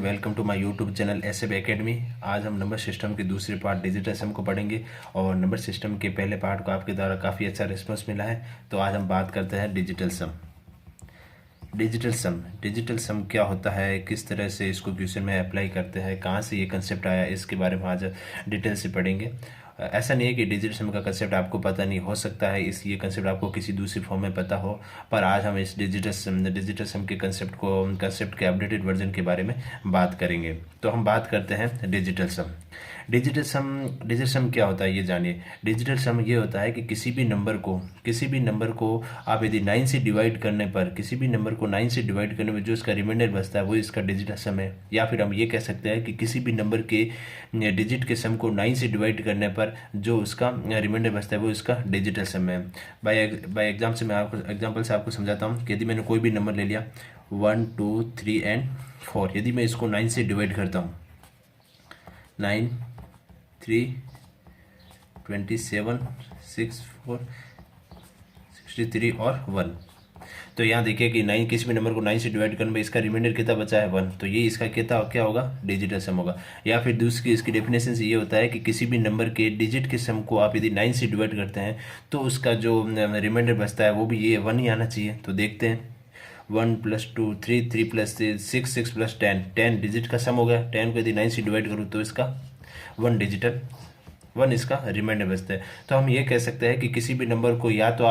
Welcome to my YouTube channel SAB academy. आज हम number system के दूसरे पार्ट डिजिटल सम को पढ़ेंगे और नंबर सिस्टम के पहले पार्ट को आपके द्वारा काफ़ी अच्छा रिस्पांस मिला है। तो आज हम बात करते हैं डिजिटल सम। डिजिटल सम क्या होता है, किस तरह से इसको क्वेश्चन में अप्लाई करते हैं, कहाँ से ये कंसेप्ट आया, इसके बारे में आज डिटेल से पढ़ेंगे। ऐसा नहीं है कि डिजिटल सम का कंसेप्ट आपको पता नहीं हो सकता है, इस ये कंसेप्ट आपको किसी दूसरी फॉर्म में पता हो, पर आज हम इस डिजिटल सम के कंसेप्ट के अपडेटेड वर्जन के बारे में बात करेंगे। तो हम बात करते हैं डिजिटल सम। डिजिटल सम क्या होता है ये जानिए। डिजिटल सम ये होता है कि किसी भी नंबर को आप यदि 9 से डिवाइड करने पर, किसी भी नंबर को 9 से डिवाइड करने में जो इसका रिमाइंडर बचता है वो इसका डिजिटल सम है। या फिर हम ये कह सकते हैं कि किसी भी नंबर के डिजिट के सम को 9 से डिवाइड करने पर जो उसका रिमाइंडर बचता है वो इसका डिजिटल सम है। बाय एग्जाम्पल से आपको समझाता हूँ कि यदि मैंने कोई भी नंबर ले लिया 1, 2, 3 एंड 4, यदि मैं इसको 9 से डिवाइड करता हूँ 9, 3, 27, 6, 4, 63 और 1। तो यहाँ देखिए कि 9 किसी भी नंबर को 9 से डिवाइड करने में इसका रिमाइंडर कितना बचा है 1, तो ये इसका क्या होगा, डिजिटल सम होगा। या फिर दूसरी इसकी डेफिनेशन से ये होता है कि किसी भी नंबर के डिजिट के सम को आप यदि 9 से डिवाइड करते हैं तो उसका जो रिमाइंडर बचता है वो भी ये 1 ही आना चाहिए। तो देखते हैं 1 + 2 3, 3 + 3 6, 6 + 10 10 डिजिट का सम हो गया। 10 को यदि 9 से डिवाइड करूँ तो इसका 1 इसका रिमाइंडर बचता है। तो हम ये कह सकते हैं कि किसी भी नंबर को या तो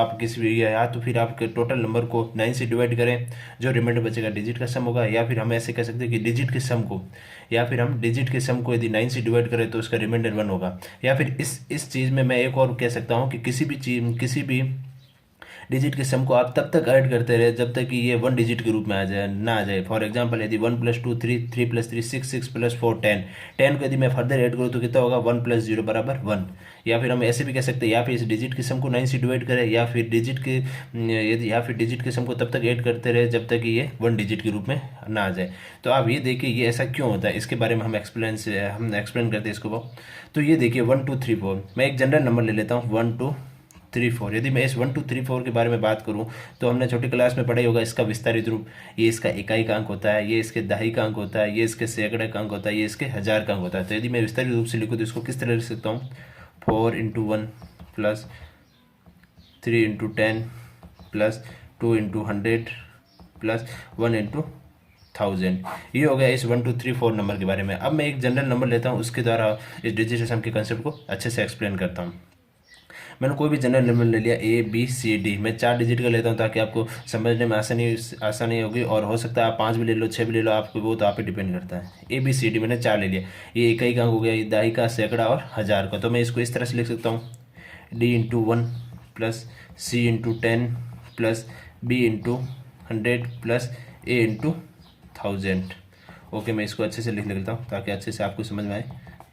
फिर आप टोटल नंबर को 9 से डिवाइड करें, जो रिमाइंडर बचेगा डिजिट का सम होगा। या फिर हम ऐसे कह सकते हैं कि डिजिट के सम को यदि 9 से डिवाइड करें तो उसका रिमाइंडर 1 होगा। या फिर इस चीज़ में मैं एक और कह सकता हूँ कि किसी भी डिजिट के सम को आप तब तक ऐड करते रहे जब तक कि ये 1 डिजिट के रूप में ना आ जाए। फॉर एग्जांपल यदि 1 + 2 3, 3 + 3 6, 6 + 4 10, 10 को यदि मैं फर्दर ऐड करूँ तो कितना होगा 1 + 0 = 1। या फिर हम ऐसे भी कह सकते हैं, या फिर इस डिजिट के सम को 9 से डिवाइड करें या फिर डिजिट के सम को तब तक ऐड करते रहे जब तक कि ये 1 डिजिट के रूप में ना आ जाए। तो आप ये देखिए ये ऐसा क्यों होता है, इसके बारे में हम एक्सप्लेन करते हैं इसको। तो ये देखिए 1 2 3 4, मैं एक जनरल नंबर ले लेता हूँ 1 2 3 4। यदि मैं इस 1 2 3 4 के बारे में बात करूं तो हमने छोटी क्लास में पढ़ा ही होगा इसका विस्तारित रूप। ये इसका इकाई का अंक होता है, ये इसके दहाई का अंक होता है, ये इसके सैकड़े का अंक होता है, ये इसके हजार का अंक होता है। तो यदि मैं विस्तारित रूप से लिखूँ तो इसको किस तरह लिख सकता हूँ, 4 × 1 + 3 × 10 + 2 × 100 + 1 × 1000। ये हो गया इस 1 2 3 4 नंबर के बारे में। अब मैं एक जनरल नंबर लेता हूँ, उसके द्वारा इस डिजिटल सम के कंसेप्ट को अच्छे से एक्सप्लेन करता हूँ। मैंने कोई भी जनरल नंबर ले लिया ABCD, मैं 4 डिजिट का लेता हूँ ताकि आपको समझने में आसानी होगी। और हो सकता है आप 5 भी ले लो, 6 भी ले लो, आपको वो तो आप पे डिपेंड करता है। ABCD मैंने 4 ले लिया। ये इकाई का अंक हो गया, ये दहाई का, सैकड़ा और हजार का। तो मैं इसको इस तरह से लिख सकता हूँ D × 1 + C × 10 + B × 100 + A × 1000। Okay, मैं इसको अच्छे से लिख लेता हूँ ताकि अच्छे से आपको समझ में आए।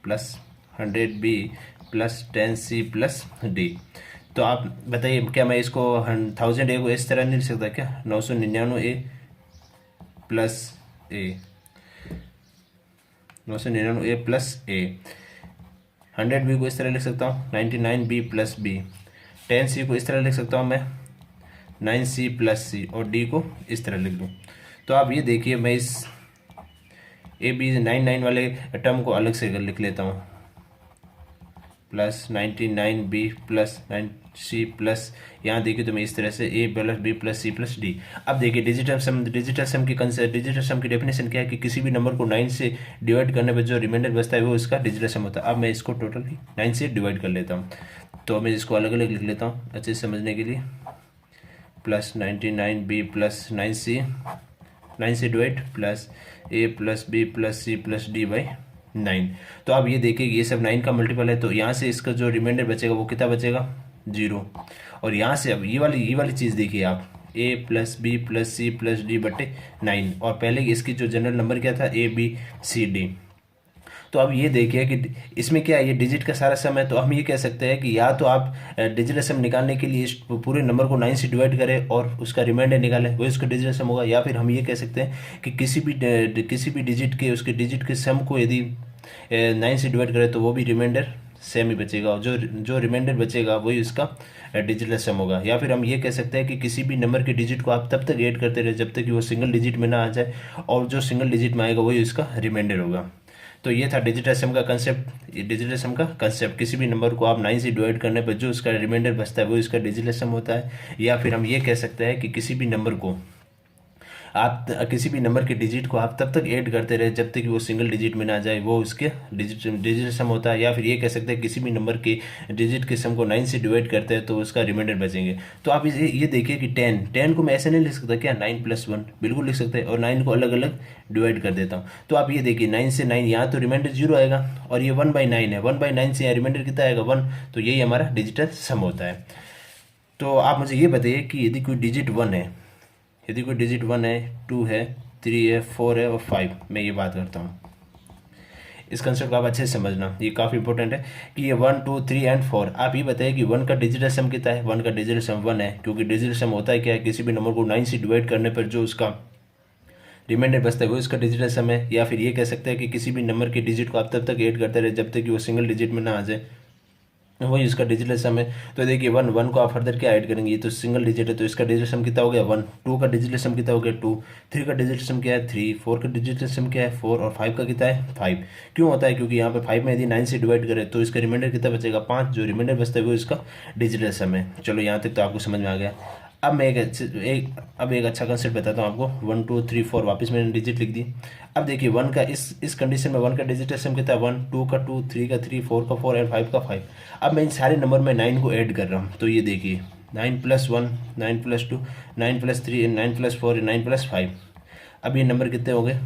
+100B + 10C + D। तो आप बताइए क्या मैं इसको 1000A को इस तरह नहीं लिख सकता क्या, 999A + A, 999A + A। 100B को इस तरह लिख सकता हूँ 99B + B। 10C को इस तरह लिख सकता हूँ मैं 9C + C, और D को इस तरह लिख दूँ। तो आप ये देखिए मैं इस AB99 वाले टर्म को अलग से लिख लेता हूँ, +99B + 9C + यहाँ देखिए तो मैं इस तरह से A + B + C + D। अब देखिए डिजिटल सम की डेफिनेशन क्या है कि किसी भी नंबर को 9 से डिवाइड करने पर जो रिमाइंडर बचता है वो इसका डिजिटल सम होता है। अब मैं इसको टोटली 9 से डिवाइड कर लेता हूँ, तो मैं इसको अलग अलग लिख लेता हूँ अच्छे से समझने के लिए। +99B + 9C, 9 से divide + A + B + C + D/9। तो अब ये देखिए ये सब 9 का मल्टीपल है, तो यहाँ से इसका जो रिमाइंडर बचेगा वो कितना बचेगा 0। और यहाँ से अब ये वाली चीज़ देखिए आप, A + B + C + D/9, और पहले इसकी जो जनरल नंबर क्या था ABCD। तो अब ये देखिए कि इसमें क्या है, ये डिजिट का सारा सम है। तो हम ये कह सकते हैं कि या तो आप डिजिटल सम निकालने के लिए इस पूरे नंबर को 9 से डिवाइड करें और उसका रिमाइंडर निकालें, वो इसका डिजिटल सम होगा। या फिर हम ये कह सकते हैं कि किसी भी डिजिट के सम को यदि 9 से डिवाइड करें तो वो भी रिमाइंडर सेम ही बचेगा, और जो जो रिमाइंडर बचेगा वही उसका डिजिटल सम होगा। या फिर हम ये कह सकते हैं कि किसी भी नंबर के डिजिट को आप तब तक ऐड करते रहे जब तक कि वो सिंगल डिजिट में ना आ जाए, और जो सिंगल डिजिट में आएगा वही उसका रिमाइंडर होगा। तो ये था डिजिटल सम का कंसेप्ट। डिजिटल सम का कंसेप्ट, किसी भी नंबर को आप 9 से डिवाइड करने पर जो उसका रिमाइंडर बचता है वो इसका डिजिटल सम होता है। या फिर हम ये कह सकते हैं कि किसी भी नंबर को आप किसी भी नंबर के डिजिट को आप तब तक ऐड करते रहे जब तक कि वो सिंगल डिजिट में ना जाए, वो उसके डिजिटल सम होता है। या फिर ये कह सकते हैं किसी भी नंबर के डिजिट के सम को 9 से डिवाइड करते हैं तो उसका रिमाइंडर बचेंगे। तो आप ये देखिए कि 10 को मैं ऐसे नहीं लिख सकता क्या, 9+1 बिल्कुल लिख सकते हैं, और 9 को अलग अलग डिवाइड कर देता हूँ। तो आप ये देखिए 9 से 9 यहाँ तो रिमाइंडर 0 आएगा, और ये 1/9 है, 1/9 से यहाँ रिमाइंडर कितना आएगा 1, तो यही हमारा डिजिटल सम होता है। तो आप मुझे ये बताइए कि यदि कोई डिजिट 1 है, यदि कोई डिजिट 1 है, 2 है, 3 है, 4 है और 5, मैं ये बात करता हूँ। इस कंसेप्ट को आप अच्छे से समझना, ये काफ़ी इंपॉर्टेंट है कि ये 1, 2, 3 एंड 4। आप ये बताइए कि 1 का डिजिटल सम कितना है। 1 का डिजिटल सम 1 है, क्योंकि डिजिटल सम होता है क्या है, किसी भी नंबर को 9 से डिवाइड करने पर जो उसका रिमाइंडर बचता है वो इसका डिजिटल सम है। या फिर ये कह सकते हैं कि किसी भी नंबर के डिजिट को आप तब तक ऐड करते रहे जब तक कि वो सिंगल डिजिट में ना आ जाए, वही इसका डिजिटल सम है। तो देखिए 1 को आप फर्दर क्या ऐड करेंगे, ये तो सिंगल डिजिट है तो इसका डिजिटल सम कितना हो गया 1। 2 का डिजिटल सम कितना हो गया 2। 3 का डिजिटल सम क्या है 3। 4 का डिजिटल सम क्या है 4, और 5 का कितना है 5। क्यों होता है, क्योंकि यहाँ पे 5 में यदि 9 से डिवाइड करें तो इसका रिमाइंडर कितना बचेगा 5, जो रिमाइंडर बचता है वो इसका डिजिटल सम है। चलो यहाँ तक तो आपको समझ में आ गया। अब मैं एक अच्छा कंसेप्ट बताता हूँ आपको। 1, 2, 3, 4 वापस मैंने डिजिट लिख दी। अब देखिए 1 का इस कंडीशन में 1 का डिजिटल सम कितना है 1, 2 का 2, 3 का 3, 4 का 4 एंड 5 का 5। अब मैं इन सारे नंबर में 9 को ऐड कर रहा हूँ, तो ये देखिए 9+1, 9+2, 9+3, 9+4, 9+5। अब ये नंबर कितने हो गए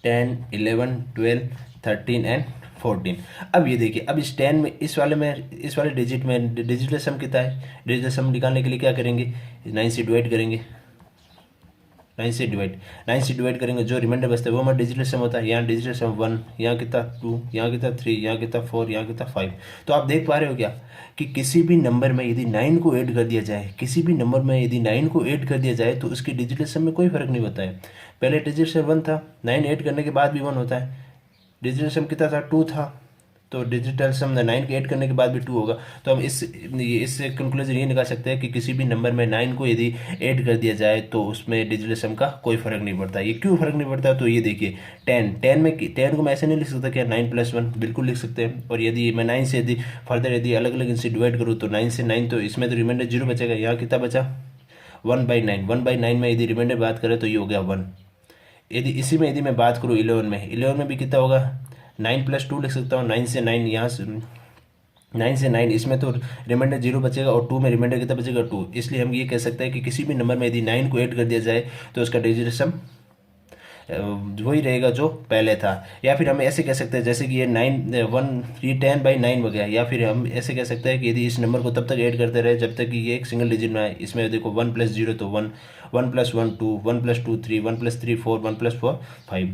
10, 11, 12, 13 एंड 14। अब ये देखिए, अब इस 10 में इस वाले डिजिट में डिजिटल सम कितना है। डिजिटल सम निकालने के लिए क्या करेंगे, 9 से डिवाइड करेंगे। 9 से डिवाइड करेंगे, जो रिमाइंडर बचता है वो हमारा डिजिटल सम होता है। यहाँ डिजिटल सम 1, यहाँ कितना 2, यहाँ कितना 3, यहाँ कितना 4, यहाँ कितना 5। तो आप देख पा रहे हो क्या कि किसी भी नंबर में यदि 9 को ऐड कर दिया जाए, किसी भी नंबर में यदि 9 को ऐड कर दिया जाए तो उसकी डिजिटल सम में कोई फर्क नहीं होता है। पहले डिजिटल सम 1 था, 9 ऐड करने के बाद भी 1 होता है। डिजिटल सम कितना था 2 था, तो डिजिटल सम 9 के ऐड करने के बाद भी 2 होगा। तो हम इससे कंक्लूजन ये निकाल सकते हैं कि किसी भी नंबर में 9 को यदि ऐड कर दिया जाए तो उसमें डिजिटल सम का कोई फर्क नहीं पड़ता। ये क्यों फर्क नहीं पड़ता, तो ये देखिए 10 को मैं ऐसे नहीं लिख सकता क्या 9+1, बिल्कुल लिख सकते हैं। और यदि मैं 9 से यदि फर्दर यदि अलग अलग इनसे डिवाइड करूँ तो 9 से 9, तो इसमें तो रिमाइंडर 0 बचेगा। यहाँ कितना बचा 1/9। 1/9 में यदि रिमाइंडर बात करें तो ये हो गया 1। यदि इसी में यदि मैं बात करूँ 11 में भी कितना होगा 9+2 लिख सकता हूँ। 9 से 9 यहाँ से 9 से 9, इसमें तो रिमाइंडर 0 बचेगा, और 2 में रिमाइंडर कितना बचेगा 2। इसलिए हम ये कह सकते हैं कि किसी भी नंबर में यदि 9 को ऐड कर दिया जाए तो उसका डिजिटल सम वही रहेगा जो पहले था। या फिर हम ऐसे कह सकते हैं जैसे कि ये 10/9 हो गया। या फिर हम ऐसे कह सकते हैं कि यदि इस नंबर को तब तक ऐड करते रहे जब तक कि ये एक सिंगल डिजिट में आए। इसमें देखो 1+0 तो 1, 1+1 2, 1+2 3, 1+3 4, 1+4 5।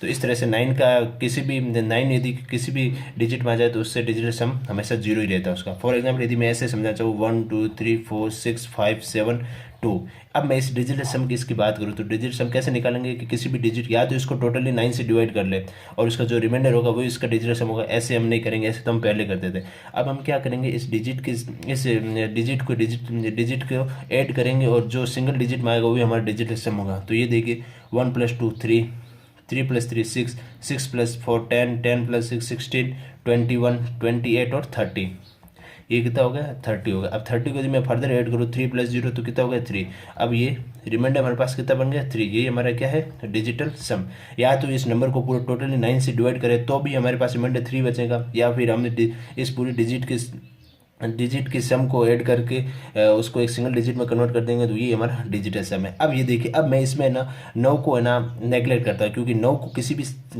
तो इस तरह से 9 का किसी भी 9 यदि किसी भी डिजिट में आ जाए तो उससे डिजिटल सम हमेशा 0 ही रहता है उसका। फॉर एग्जाम्पल यदि मैं ऐसे समझना चाहूँ 1, 2, 3, 4, 6, 5, 7, 2। अब मैं इस डिजिटल सम की इसकी बात करूँ तो डिजिटल सम कैसे निकालेंगे कि किसी भी डिजिट या तो इसको टोटली 9 से डिवाइड कर ले और उसका जो रिमाइंडर होगा वो इसका डिजिटल सम होगा। ऐसे हम नहीं करेंगे, ऐसे तो हम पहले करते थे। अब हम क्या करेंगे, इस डिजिट को ऐड करेंगे और जो सिंगल डिजिट में आएगा वही हमारा डिजिटल सम होगा। तो ये देखिए 1+2 3, 3+3 6, 6+4 10, 10+6 16, 21, 28 और 30। ये कितना हो गया 30 हो गया। अब 30 को यदि मैं फर्दर ऐड करूँ 3+0 तो कितना हो गया 3। अब ये रिमाइंडर हमारे पास कितना बन गया 3। ये हमारा क्या है डिजिटल सम। या तो इस नंबर को पूरा टोटली 9 से डिवाइड करें तो भी हमारे पास रिमाइंडर 3 बचेगा, या फिर हमने इस पूरी डिजिट की सम को ऐड करके उसको एक सिंगल डिजिट में कन्वर्ट कर देंगे तो ये हमारा डिजिटल सम है। अब ये देखिए, अब मैं इसमें ना 9 को है ना नेगलेक्ट करता है, क्योंकि 9 को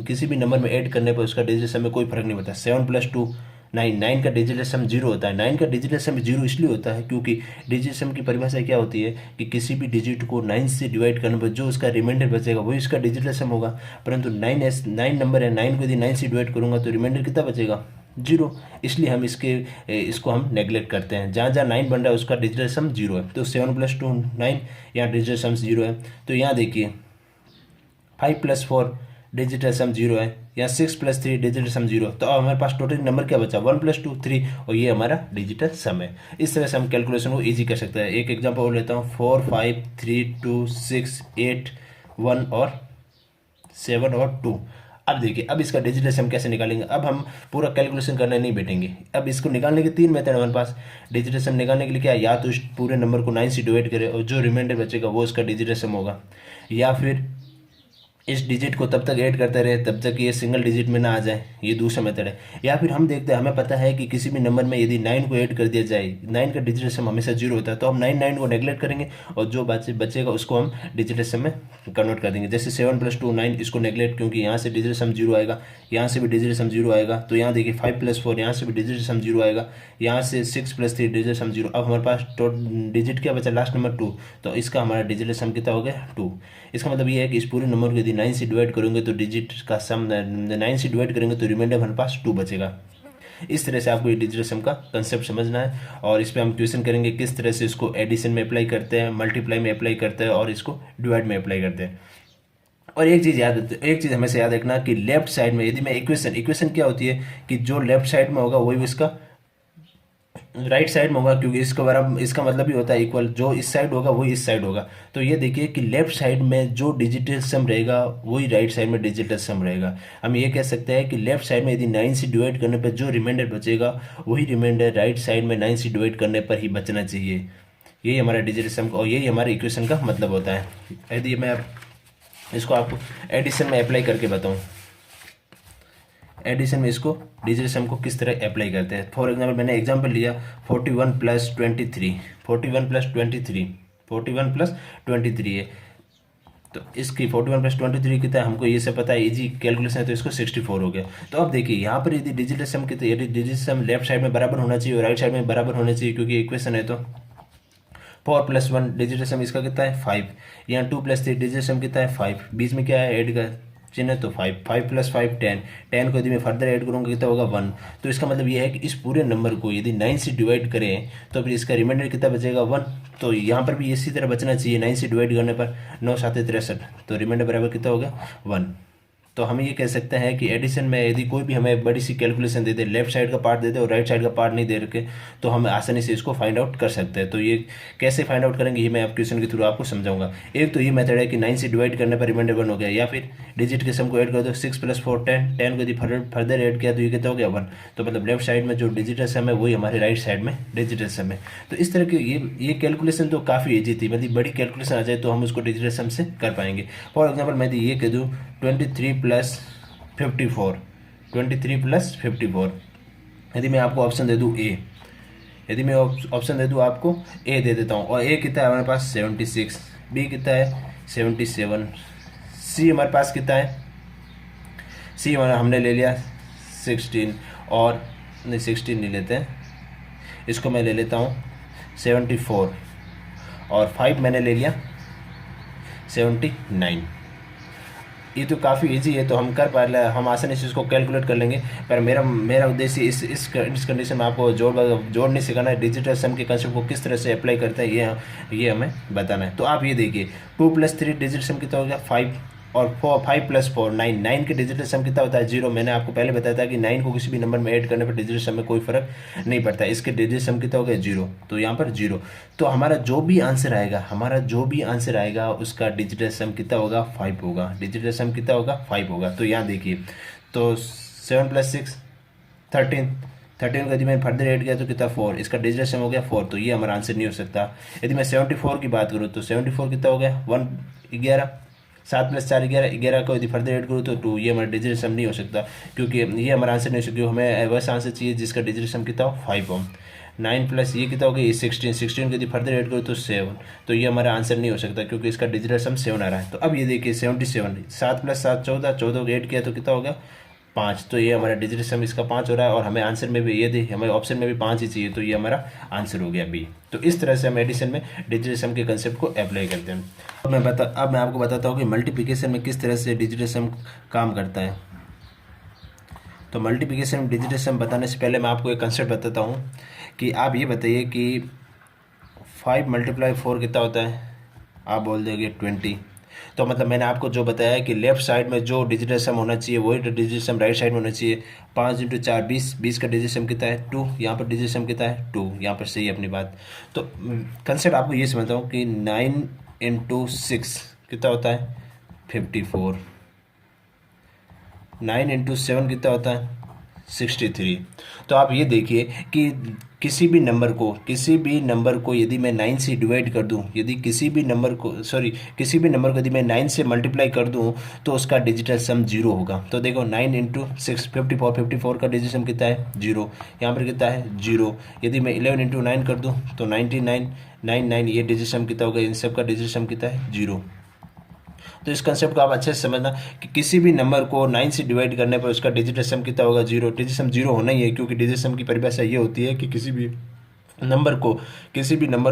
किसी भी नंबर में ऐड करने पर उसका डिजिटल सम में कोई फर्क नहीं पड़ता। 7+2 9, 9 का डिजिटल सम 0 होता है। 9 का डिजिटल सम 0 इसलिए होता है क्योंकि डिजिटल सम की परिभाषा क्या होती है कि किसी भी डिजिट को 9 से डिवाइड करने पर जो उसका रिमाइंडर बचेगा वही इसका डिजिटल सम होगा। परंतु 9 नंबर है, 9 को यदि 9 से डिवाइड करूंगा तो रिमाइंडर कितना बचेगा 0। इसलिए हम इसको हम नेगलेक्ट करते हैं। जहाँ जहाँ 9 बन रहा है उसका डिजिटल सम 0 है। तो 7+2 9, यहाँ डिजिटल सम 0 है। तो यहाँ देखिए 5+4 डिजिटल सम 0 है, यहाँ 6+3 डिजिटल सम 0, तो अब हमारे पास टोटल नंबर क्या बचा 1+2 3, और ये हमारा डिजिटल सम है। इस तरह से हम कैलकुलेशन को ईजी कर सकते हैं। एक एग्जांपल और लेता हूँ, 4 5 3 2 6 8 1 और 7 और 2। अब देखिए, अब इसका डिजिटल सम कैसे निकालेंगे। अब हम पूरा कैलकुलेशन करने नहीं बैठेंगे, अब इसको निकालने के 3 मेथड है हमारे पास। डिजिटल सम निकालने के लिए क्या, या तो इस पूरे नंबर को 9 से डिवाइड करें और जो रिमाइंडर बचेगा वो इसका डिजिटल सम होगा, या फिर इस डिजिट को तब तक ऐड करते रहे तब तक ये सिंगल डिजिट में ना आ जाए, ये दूसरा मेथड है। या फिर हम देखते हैं, हमें पता है कि किसी भी नंबर में यदि 9 को ऐड कर दिया जाए, 9 का डिजिटल सम हमेशा 0 होता है, तो हम 9 को नेगलेक्ट करेंगे और जो बचेगा उसको हम डिजिटल सम में कन्वर्ट कर देंगे। जैसे 7+2 9, इसको नेगलेक्ट, क्योंकि यहाँ से डिजिटल सम 0 आएगा, यहाँ से भी डिजिटल सम 0 आएगा, तो यहाँ देखिए 5+4, यहाँ से भी डिजिटल सम 0 आएगा, यहाँ से 6+3 डिजिटल सम 0। अब हमारे पास डिजिट क्या बचा, लास्ट नंबर 2, तो इसका हमारा डिजिटल सम कितना हो गया 2। इसका मतलब ये है कि इस पूरे नंबर को यदि 9 से डिवाइड करेंगे तो डिजिट का सम 9 से डिवाइड करेंगे तो रिमाइंडर हमारे पास 2 बचेगा। इस तरह से आपको ये डिजिटल सम का कंसेप्ट समझना है, और इस पर हम क्वेश्चन करेंगे किस तरह से इसको एडिशन में अप्लाई करते हैं, मल्टीप्लाई में अप्लाई करते हैं और इसको डिवाइड में अप्लाई करते हैं। और एक चीज़ हमेशा याद रखना कि लेफ्ट साइड में यदि मैं इक्वेशन क्या होती है कि जो लेफ्ट साइड में होगा वही इसका राइट साइड में होगा, क्योंकि इसको बराबर, इसका मतलब ही होता है इक्वल, जो इस साइड होगा वही इस साइड होगा। तो ये देखिए कि लेफ्ट साइड में जो डिजिटल सम रहेगा वही राइट साइड में डिजिटल सम रहेगा। हम ये कह सकते हैं कि लेफ्ट साइड में यदि 9 से डिवाइड करने पर जो रिमाइंडर बचेगा वही रिमाइंडर राइट साइड में 9 से डिवाइड करने पर ही बचना चाहिए। यही हमारा डिजिटल सम और यही हमारे इक्वेशन का मतलब होता है। यदि मैं इसको आपको एडिशन में अप्लाई करके बताऊँ, एडिशन में इसको डिजिटल सम को किस तरह अप्लाई करते हैं। फॉर एग्जांपल मैंने एग्जांपल लिया 41 + 23, 41 + 23, 41 + 23 है, तो इसकी 41 + 23 कितना है हमको ये सब पता है, इजी कैलकुलेशन है, तो इसको 64 हो गया। तो अब देखिए यहाँ पर यदि डिजिटल सम कितने, यदि डिजिटल सम लेफ्ट साइड में बराबर होना चाहिए और राइट साइड में बराबर होना चाहिए, क्योंकि इक्वेशन है, तो 4 + 1 डिजिटल सम इसका कितना है 5, यहाँ 2 + 3 डिजिटल सम कितना है 5, बीच में क्या है ऐड का चिन्ह, तो 5 5 + 5 10, 10 को यदि मैं फर्दर ऐड करूँगा कितना होगा 1। तो इसका मतलब ये है कि इस पूरे नंबर को यदि 9 से डिवाइड करें तो फिर इसका रिमाइंडर कितना बचेगा 1। तो यहाँ पर भी इसी तरह बचना चाहिए, 9 से डिवाइड करने पर 9 7 63, तो रिमाइंडर बराबर कितना होगा 1। तो हम ये कह सकते हैं कि एडिशन में यदि कोई भी हमें बड़ी सी कैलकुलेशन दे दे, लेफ्ट साइड का पार्ट दे दे और राइट साइड का पार्ट नहीं दे रखे, तो हम आसानी से इसको फाइंड आउट कर सकते हैं। तो ये कैसे फाइंड आउट करेंगे ये मैं आप क्वेश्चन के थ्रू आपको समझाऊंगा। एक तो ये मेथड है कि 9 से डिवाइड करने पर रिमाइंडर 1 हो गया, या फिर डिजिट के सम को ऐड कर दो, 6 + 4 10, 10 को यदि फर्दर ऐड किया तो ये कितना हो गया 1। तो मतलब लेफ्ट साइड में जो डिजिटल सम है वही हमारे राइट साइड में डिजिटल सम है। तो इस तरह की ये कैलकुलेशन तो काफ़ी ईजी थी, मतलब बड़ी कैलकुलेशन आ जाए तो हम उसको डिजिटल सम से कर पाएंगे। फॉर एग्जाम्पल मैं ये कह दूँ 23 + 54, 23 + 54, यदि मैं आपको ऑप्शन दे दूँ ए, यदि मैं ऑप्शन दे दूँ आपको ए दे देता हूँ, और ए कितना है हमारे पास 76, बी कितना है 77, सी हमारे पास कितना है, सी हमारा हमने ले लिया 16, और नहीं 16 नहीं लेते हैं, इसको मैं ले लेता हूँ 74, और 5 मैंने ले लिया 79। ये तो काफ़ी इजी है, तो हम कर पा रहे, हम आसानी से इसको कैलकुलेट कर लेंगे। पर मेरा उद्देश्य इस कंडीशन में आपको जोड़ नहीं सिखाना है, डिजिटल सम के कंसेप्ट को किस तरह से अप्लाई करते हैं ये हमें बताना है। तो आप ये देखिए 2 + 3 डिजिटल सम कितना हो गया 5, और 5 + 4 9, 9 के डिजिटल सम कितना होता है 0। मैंने आपको पहले बताया था कि 9 को किसी भी नंबर में ऐड करने पर डिजिटल सम में कोई फर्क नहीं पड़ता, इसके डिजिटल सम कितना हो गया 0, तो यहाँ पर 0। तो हमारा जो भी आंसर आएगा उसका डिजिटल सम कितना होगा 5 होगा, डिजिटल सम कितना होगा 5 होगा। तो यहाँ देखिए, तो 7 + 6 13, 13 को यदि मैंने फर्दर ऐड किया तो कितना 4, इसका डिजिटल सम हो गया 4, तो ये हमारा आंसर नहीं हो सकता। यदि मैं 74 की बात करूँ तो 74 कितना हो गया 11, 7 + 4 11, 11 को यदि फर्दर ऐड करूँ तो 2, ये हमारा डिजिटल सम नहीं हो सकता, क्योंकि ये हमारा आंसर नहीं हो सकता। हमें वैसा आंसर चाहिए जिसका डिजिटल सम कितना हो 5 हो। 9 + ये कितना हो गया 16, 16 को यदि फर्दर ऐड करूँ तो 7, तो ये हमारा आंसर नहीं हो सकता क्योंकि इसका डिजिटल सम 7 आ रहा है। तो अब ये देखिए 77, 7 + 7 14, 14 को ऐड किया तो कितना हो गया 5, तो ये हमारा डिजिटल सम इसका 5 हो रहा है, और हमें आंसर में भी ये दे, हमें ऑप्शन में भी 5 ही चाहिए, तो ये हमारा आंसर हो गया बी। तो इस तरह से हम एडिशन में डिजिटल सम के कंसेप्ट को अप्लाई करते हैं। अब मैं आपको बताता हूँ कि मल्टीप्लिकेशन में किस तरह से डिजिटल सम काम करता है। तो मल्टीप्लिकेशन में डिजिटल सम बताने से पहले मैं आपको एक कंसेप्ट बताता हूँ कि आप ये बताइए कि 5 × 4 कितना होता है, आप बोल देंगे 20, तो मतलब मैंने आपको जो बताया कि लेफ्ट साइड में जो डिजिटल सम होना चाहिए वही डिजिटल सम राइट साइड में होना चाहिए। 5 × 4 20, 20 का डिजिटल सम कितना है 2, यहाँ पर डिजिटल सम कितना है 2, यहाँ पर सही है अपनी बात। तो कंसेप्ट आपको ये समझता हूँ कि 9 × 6 कितना होता है 54, 9 × 7 कितना होता है 63। तो आप ये देखिए कि किसी भी नंबर को यदि मैं 9 से डिवाइड कर दूं, यदि किसी भी नंबर को यदि मैं 9 से मल्टीप्लाई कर दूं तो उसका डिजिटल सम 0 होगा। तो देखो 9 × 6 54, 54 का डिजिटल सम कितना है 0, यहाँ पर कितना है 0। यदि मैं 11 × 9 कर दूं तो 99, 99 ये डिजिटल सम कितना होगा, इन सब का डिजिटल सम कितना है 0। तो इस कंसेप्ट को आप अच्छे से समझना कि किसी भी नंबर को 9 से डिवाइड करने पर उसका डिजिटल सम कितना होगा 0। डिजिटल सम 0 होना ही है, क्योंकि डिजिटल सम की परिभाषा ये होती है कि किसी भी नंबर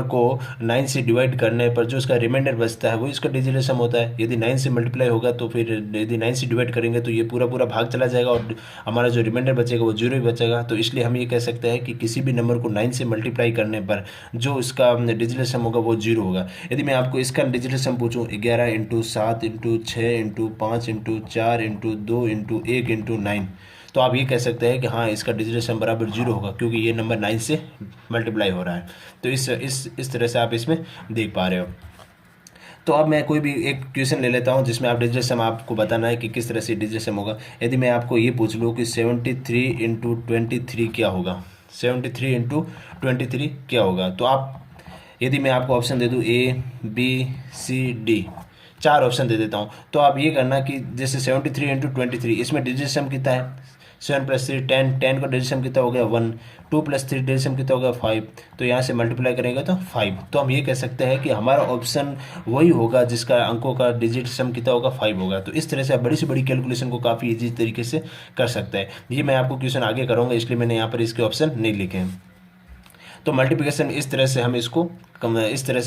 को 9 से डिवाइड करने पर जो उसका रिमाइंडर बचता है वो इसका डिजिटल सम होता है। यदि 9 से मल्टीप्लाई होगा तो फिर यदि 9 से डिवाइड करेंगे तो ये पूरा पूरा भाग चला जाएगा और हमारा जो रिमाइंडर बचेगा वो 0 ही बचेगा। तो इसलिए हम ये कह सकते हैं कि किसी भी नंबर को 9 से मल्टीप्लाई करने पर जो उसका डिजिटल सम होगा वो 0 होगा। यदि मैं आपको इसका डिजिटल सम पूछूँ 11 × 7 × 6 × 5 × 4 × 2 × 1 × 9, तो आप ये कह सकते हैं कि हाँ इसका डिजिटल सम बराबर 0 होगा, क्योंकि ये नंबर 9 से मल्टीप्लाई हो रहा है। तो इस तरह से आप इसमें देख पा रहे हो। तो अब मैं कोई भी एक क्वेश्चन ले लेता हूँ जिसमें आप डिजिटल सम आपको बताना है कि किस तरह से डिजिटल सम होगा। यदि मैं आपको ये पूछ लूँ कि 73 × 23 क्या होगा, 73 × 23 क्या होगा, तो आप यदि मैं आपको ऑप्शन दे दूँ ABCD, 4 ऑप्शन दे देता हूँ, तो आप ये करना कि जैसे 73 × 23 इसमें डिजिटल सम कितना है 7 + 3 10, 10 का डिजिटल सम कितना हो गया 1, 2 + 3 डिजिटल सम कितना हो गया 5, तो यहाँ से मल्टीप्लाई करेंगे तो 5। तो हम ये कह सकते हैं कि हमारा ऑप्शन वही होगा जिसका अंकों का डिजिटल सम कितना होगा 5 होगा। तो इस तरह से आप बड़ी से बड़ी कैलकुलेशन को काफ़ी ईजी तरीके से कर सकते हैं। ये मैं आपको क्वेश्चन आगे करूँगा, इसलिए मैंने यहाँ पर इसके ऑप्शन नहीं लिखे हैं। तो मल्टीप्लिकेशन इस तरह से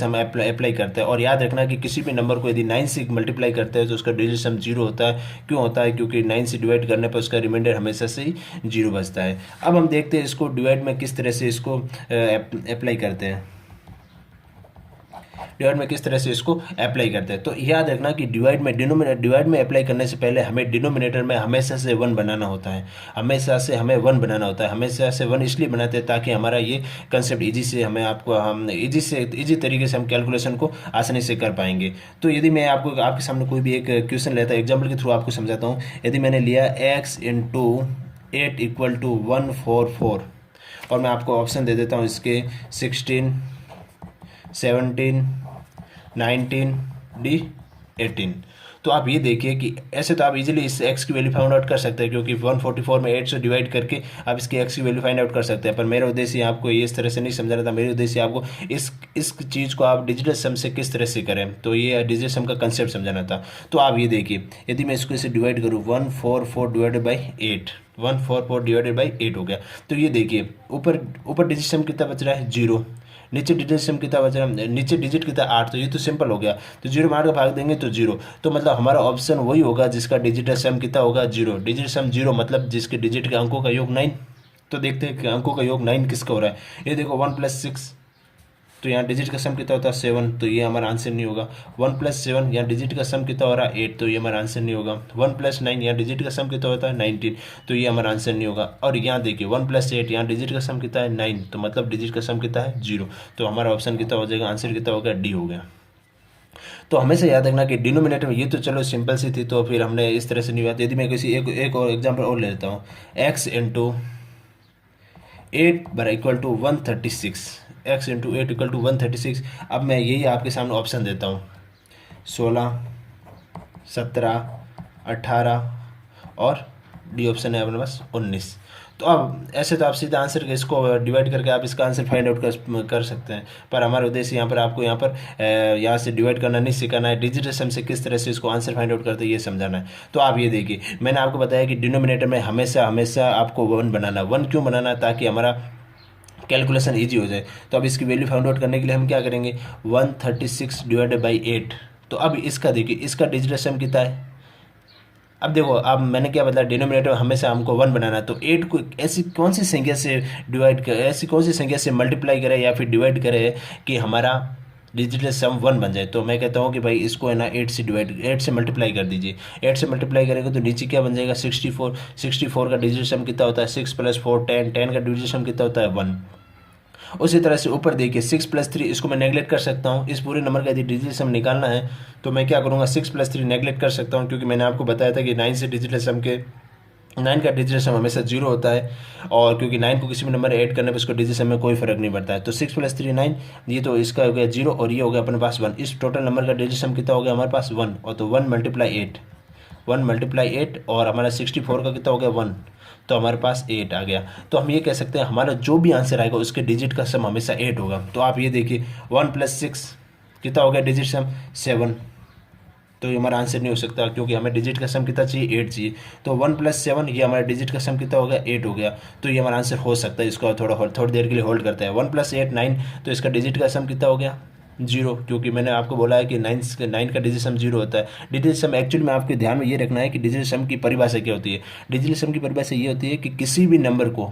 हम अप्लाई करते हैं। और याद रखना कि किसी भी नंबर को यदि 9 से मल्टीप्लाई करते हैं तो उसका डिजिटल सम 0 होता है। क्यों होता है? क्योंकि 9 से डिवाइड करने पर उसका रिमाइंडर हमेशा से ही 0 बचता है। अब हम देखते हैं इसको डिवाइड में किस तरह से इसको अप्लाई करते हैं। डिवाइड में किस तरह से इसको अप्लाई करते हैं, तो याद रखना कि डिवाइड में अप्लाई करने से पहले हमें डिनोमिनेटर में हमेशा से 1 बनाना होता है। हमेशा से हमें 1 बनाना होता है। हमेशा से 1 इसलिए बनाते हैं ताकि हमारा ये कंसेप्ट ईजी तरीके से हम कैलकुलेशन को आसानी से कर पाएंगे। तो यदि मैं आपके सामने कोई भी एक क्वेश्चन लेता हूँ, एग्जाम्पल के थ्रू आपको समझाता हूँ। यदि मैंने लिया x × 8 = 144 और मैं आपको ऑप्शन दे देता हूँ इसके 16, 17, 19, D, 18। तो आप ये देखिए कि ऐसे तो आप इजीली इस x की वैल्यू फाइंड आउट कर सकते हैं, क्योंकि 144 में 8 से डिवाइड करके आप इसकी x की वैल्यू फाइंड आउट कर सकते हैं। पर मेरा उद्देश्य आपको इस तरह से नहीं समझाना था। मेरा उद्देश्य आपको इस चीज़ को आप डिजिटल सम से किस तरह से करें, तो ये डिजिटल सम का कंसेप्ट समझाना था। तो आप ये देखिए, यदि मैं इसको इसे डिवाइड करूँ 144 डिवाइडेड बाई 8, 144 डिवाइडेड बाई 8 हो गया। तो ये देखिए ऊपर डिजिट सम कितना बच रहा है 0, नीचे डिजिट सम कितना बच रहा है, नीचे डिजिट कितना 8, तो ये तो सिंपल हो गया। तो 0 में 8 का भाग देंगे तो 0, तो मतलब हमारा ऑप्शन वही होगा जिसका डिजिटल सम कितना होगा 0। डिजिट सम 0 मतलब जिसके डिजिट के अंकों का योग 9। तो देखते हैं कि अंकों का योग 9 किसका हो रहा है। ये देखो 1 + 6, तो यहाँ डिजिट का सम कितना होता है 7, तो ये हमारा आंसर नहीं होगा। 1 + 7 यहाँ डिजिट का सम कितना हो रहा है 8, तो ये हमारा आंसर नहीं होगा। 1 + 9 यहाँ डिजिट का सम कितना होता है 19, तो ये हमारा आंसर नहीं होगा। और यहाँ देखिए 1 + 8 यहाँ डिजिट का सम कितना है 9, तो मतलब डिजिट का सम कितना है 0, तो हमारा ऑप्शन कितना हो जाएगा, आंसर कितना होगा D हो गया। तो हमेशा याद रखना कि डिनोमिनेटर में ये तो चलो सिंपल सी थी, तो फिर हमने इस तरह से नहीं बात। यदि मैं किसी एक और एग्जाम्पल और ले लेता हूँ, x × 8 = 136, x × 8 = 136। अब मैं यही आपके सामने ऑप्शन देता हूँ 16, 17, 18 और डी ऑप्शन है अपने पास 19। तो अब ऐसे तो आप सीधा आंसर के इसको डिवाइड करके आप इसका आंसर फाइंड आउट कर सकते हैं। पर हमारा उद्देश्य यहाँ पर आपको यहाँ से डिवाइड करना नहीं सिखाना है, डिजिटल सम से किस तरह से इसको आंसर फाइंड आउट करते हैं ये समझाना है। तो आप ये देखिए, मैंने आपको बताया कि डिनोमिनेटर में हमेशा आपको 1 बनाना। 1 क्यों बनाना? ताकि हमारा कैलकुलेशन ईजी हो जाए। तो अब इसकी वैल्यू फाइंड आउट करने के लिए हम क्या करेंगे, 136 डिवाइडेड बाई 8। तो अब इसका देखिए, इसका डिजिटल सम कितना है। अब देखो, अब मैंने क्या बताया, डिनोमिनेटर हमेशा हमको 1 बनाना है। तो 8 को ऐसी कौन सी संख्या से मल्टीप्लाई करें या फिर डिवाइड करें कि हमारा डिजिटल सम 1 बन जाए, तो मैं कहता हूँ कि भाई इसको है ना 8 से मल्टीप्लाई कर दीजिए। 8 से मल्टीप्लाई करेंगे तो नीचे क्या बन जाएगा 64। 64 का डिजिटल सम कितना होता है 6 + 4 10। 10 का डिजिटल सम कितना होता है 1। उसी तरह से ऊपर देखिए 6 + 3, इसको मैं नेगलेक्ट कर सकता हूँ। इस पूरे नंबर का यदि डिजिटल सम निकालना है तो मैं क्या करूँगा 6 + 3 नेगलेक्ट कर सकता हूँ, क्योंकि मैंने आपको बताया था कि 9 से डिजिटल सम के 9 का डिजिटल सम हमेशा 0 होता है, और क्योंकि 9 को किसी भी नंबर ऐड करने पर उसको डिजिटल सम में कोई फर्क नहीं पड़ता है। तो 6 + 3 9, ये तो इसका हो गया 0 और ये हो गया अपने पास 1। इस टोटल नंबर का डिजिटल सम कितना हो गया हमारे पास 1, और तो 1 × 8, 1 × 8, और हमारा 64 का कितना हो गया 1, तो हमारे पास 8 आ गया। तो हम ये कह सकते हैं हमारा जो भी आंसर आएगा उसके डिजिट का सम हमेशा 8 होगा। तो आप ये देखिए 1 + 6 कितना हो गया डिजिट सम 7, तो ये हमारा आंसर नहीं हो सकता, क्योंकि हमें डिजिट का सम कितना चाहिए 8 चाहिए। तो 1 + 7 ये हमारा डिजिट का सम कितना हो गया 8 हो गया, तो ये हमारा आंसर हो सकता है। इसको थोड़ी देर के लिए होल्ड करते हैं। 1 + 8 9, तो इसका डिजिट का सम कितना हो गया 0, क्योंकि मैंने आपको बोला है कि 9 का डिजिट सम 0 होता है। डिजिट सम एक्चुअली में आपके ध्यान में ये रखना है कि डिजिट सम की परिभाषा क्या होती है। डिजिट सम की परिभाषा ये होती है कि किसी भी नंबर को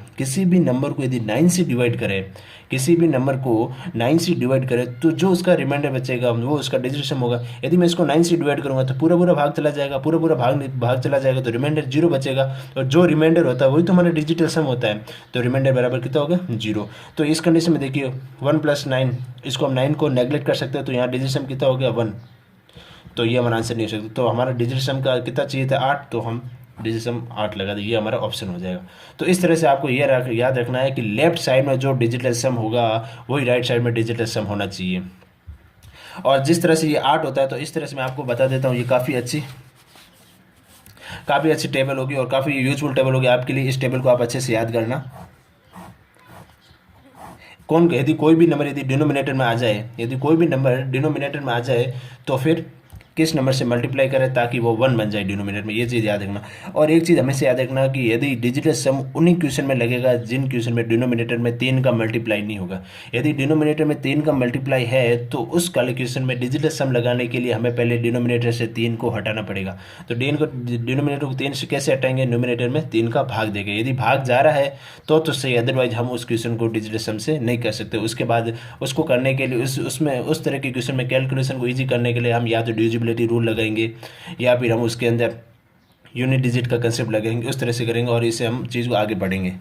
यदि 9 से डिवाइड करें, किसी भी नंबर को 9 से डिवाइड करें, तो जो उसका रिमाइंडर बचेगा वो उसका डिजिट सम होगा। यदि मैं इसको 9 से डिवाइड करूंगा तो पूरा भाग चला जाएगा, पूरा भाग चला जाएगा, तो रिमाइंडर 0 बचेगा, और जो रिमाइंडर होता है वही तो हमारा डिजिटल सम होता है। तो रिमाइंडर बराबर कितना होगा 0। तो इस कंडीशन में देखिए 1 + 9, इसको हम 9 को नेगलेक्ट कर सकते हैं, तो यहाँ डिजिट सम कितना हो गया 1, तो ये हमारा आंसर नहीं हो सकता। तो हमारा डिजिट सम का कितना चाहिए था 8, तो हम डिजिट सम 8 लगा दें, ये हमारा ऑप्शन हो जाएगा। तो इस तरह से आपको ये याद रखना है कि लेफ्ट साइड में जो डिजिटल सम होगा वही राइट साइड में डिजिटल सम होना चाहिए। और जिस तरह से ये 8 होता है, तो इस तरह से मैं आपको बता देता हूँ, ये काफ़ी अच्छी टेबल होगी और काफ़ी यूजफुल टेबल होगी आपके लिए। इस टेबल को आप अच्छे से याद करना। यदि कोई भी नंबर डिनोमिनेटर में आ जाए, तो फिर किस नंबर से मल्टीप्लाई करें ताकि वो 1 बन जाए डिनोमिनेटर में, ये चीज़ याद रखना। और एक चीज़ हमेशा याद रखना कि यदि डिजिटल सम उन्हीं क्वेश्चन में लगेगा जिन क्वेश्चन में डिनोमिनेटर में 3 का मल्टीप्लाई नहीं होगा। यदि डिनोमिनेटर में 3 का मल्टीप्लाई है तो उस वाले क्वेश्चन में डिजिटल सम लगाने के लिए हमें पहले डिनोमिनेटर से 3 को हटाना पड़ेगा। तो डिनोमिनेटर को 3 से कैसे हटाएंगे, न्यूमिनेटर में 3 का भाग देंगे। यदि भाग जा रहा है तो सही, अदरवाइज हम उस क्वेश्चन को डिजिटल सम से नहीं कर सकते। उसके बाद उसको करने के लिए उस तरह के क्वेश्चन में कैलकुलेशन को ईजी करने के लिए हम या तो डिविजिबिलिटी रूल लगाएंगे या फिर हम उसके अंदर यूनिट डिजिट का कंसेप्ट लगाएंगे, उस तरह से करेंगे और इससे हम चीज़ को आगे बढ़ेंगे।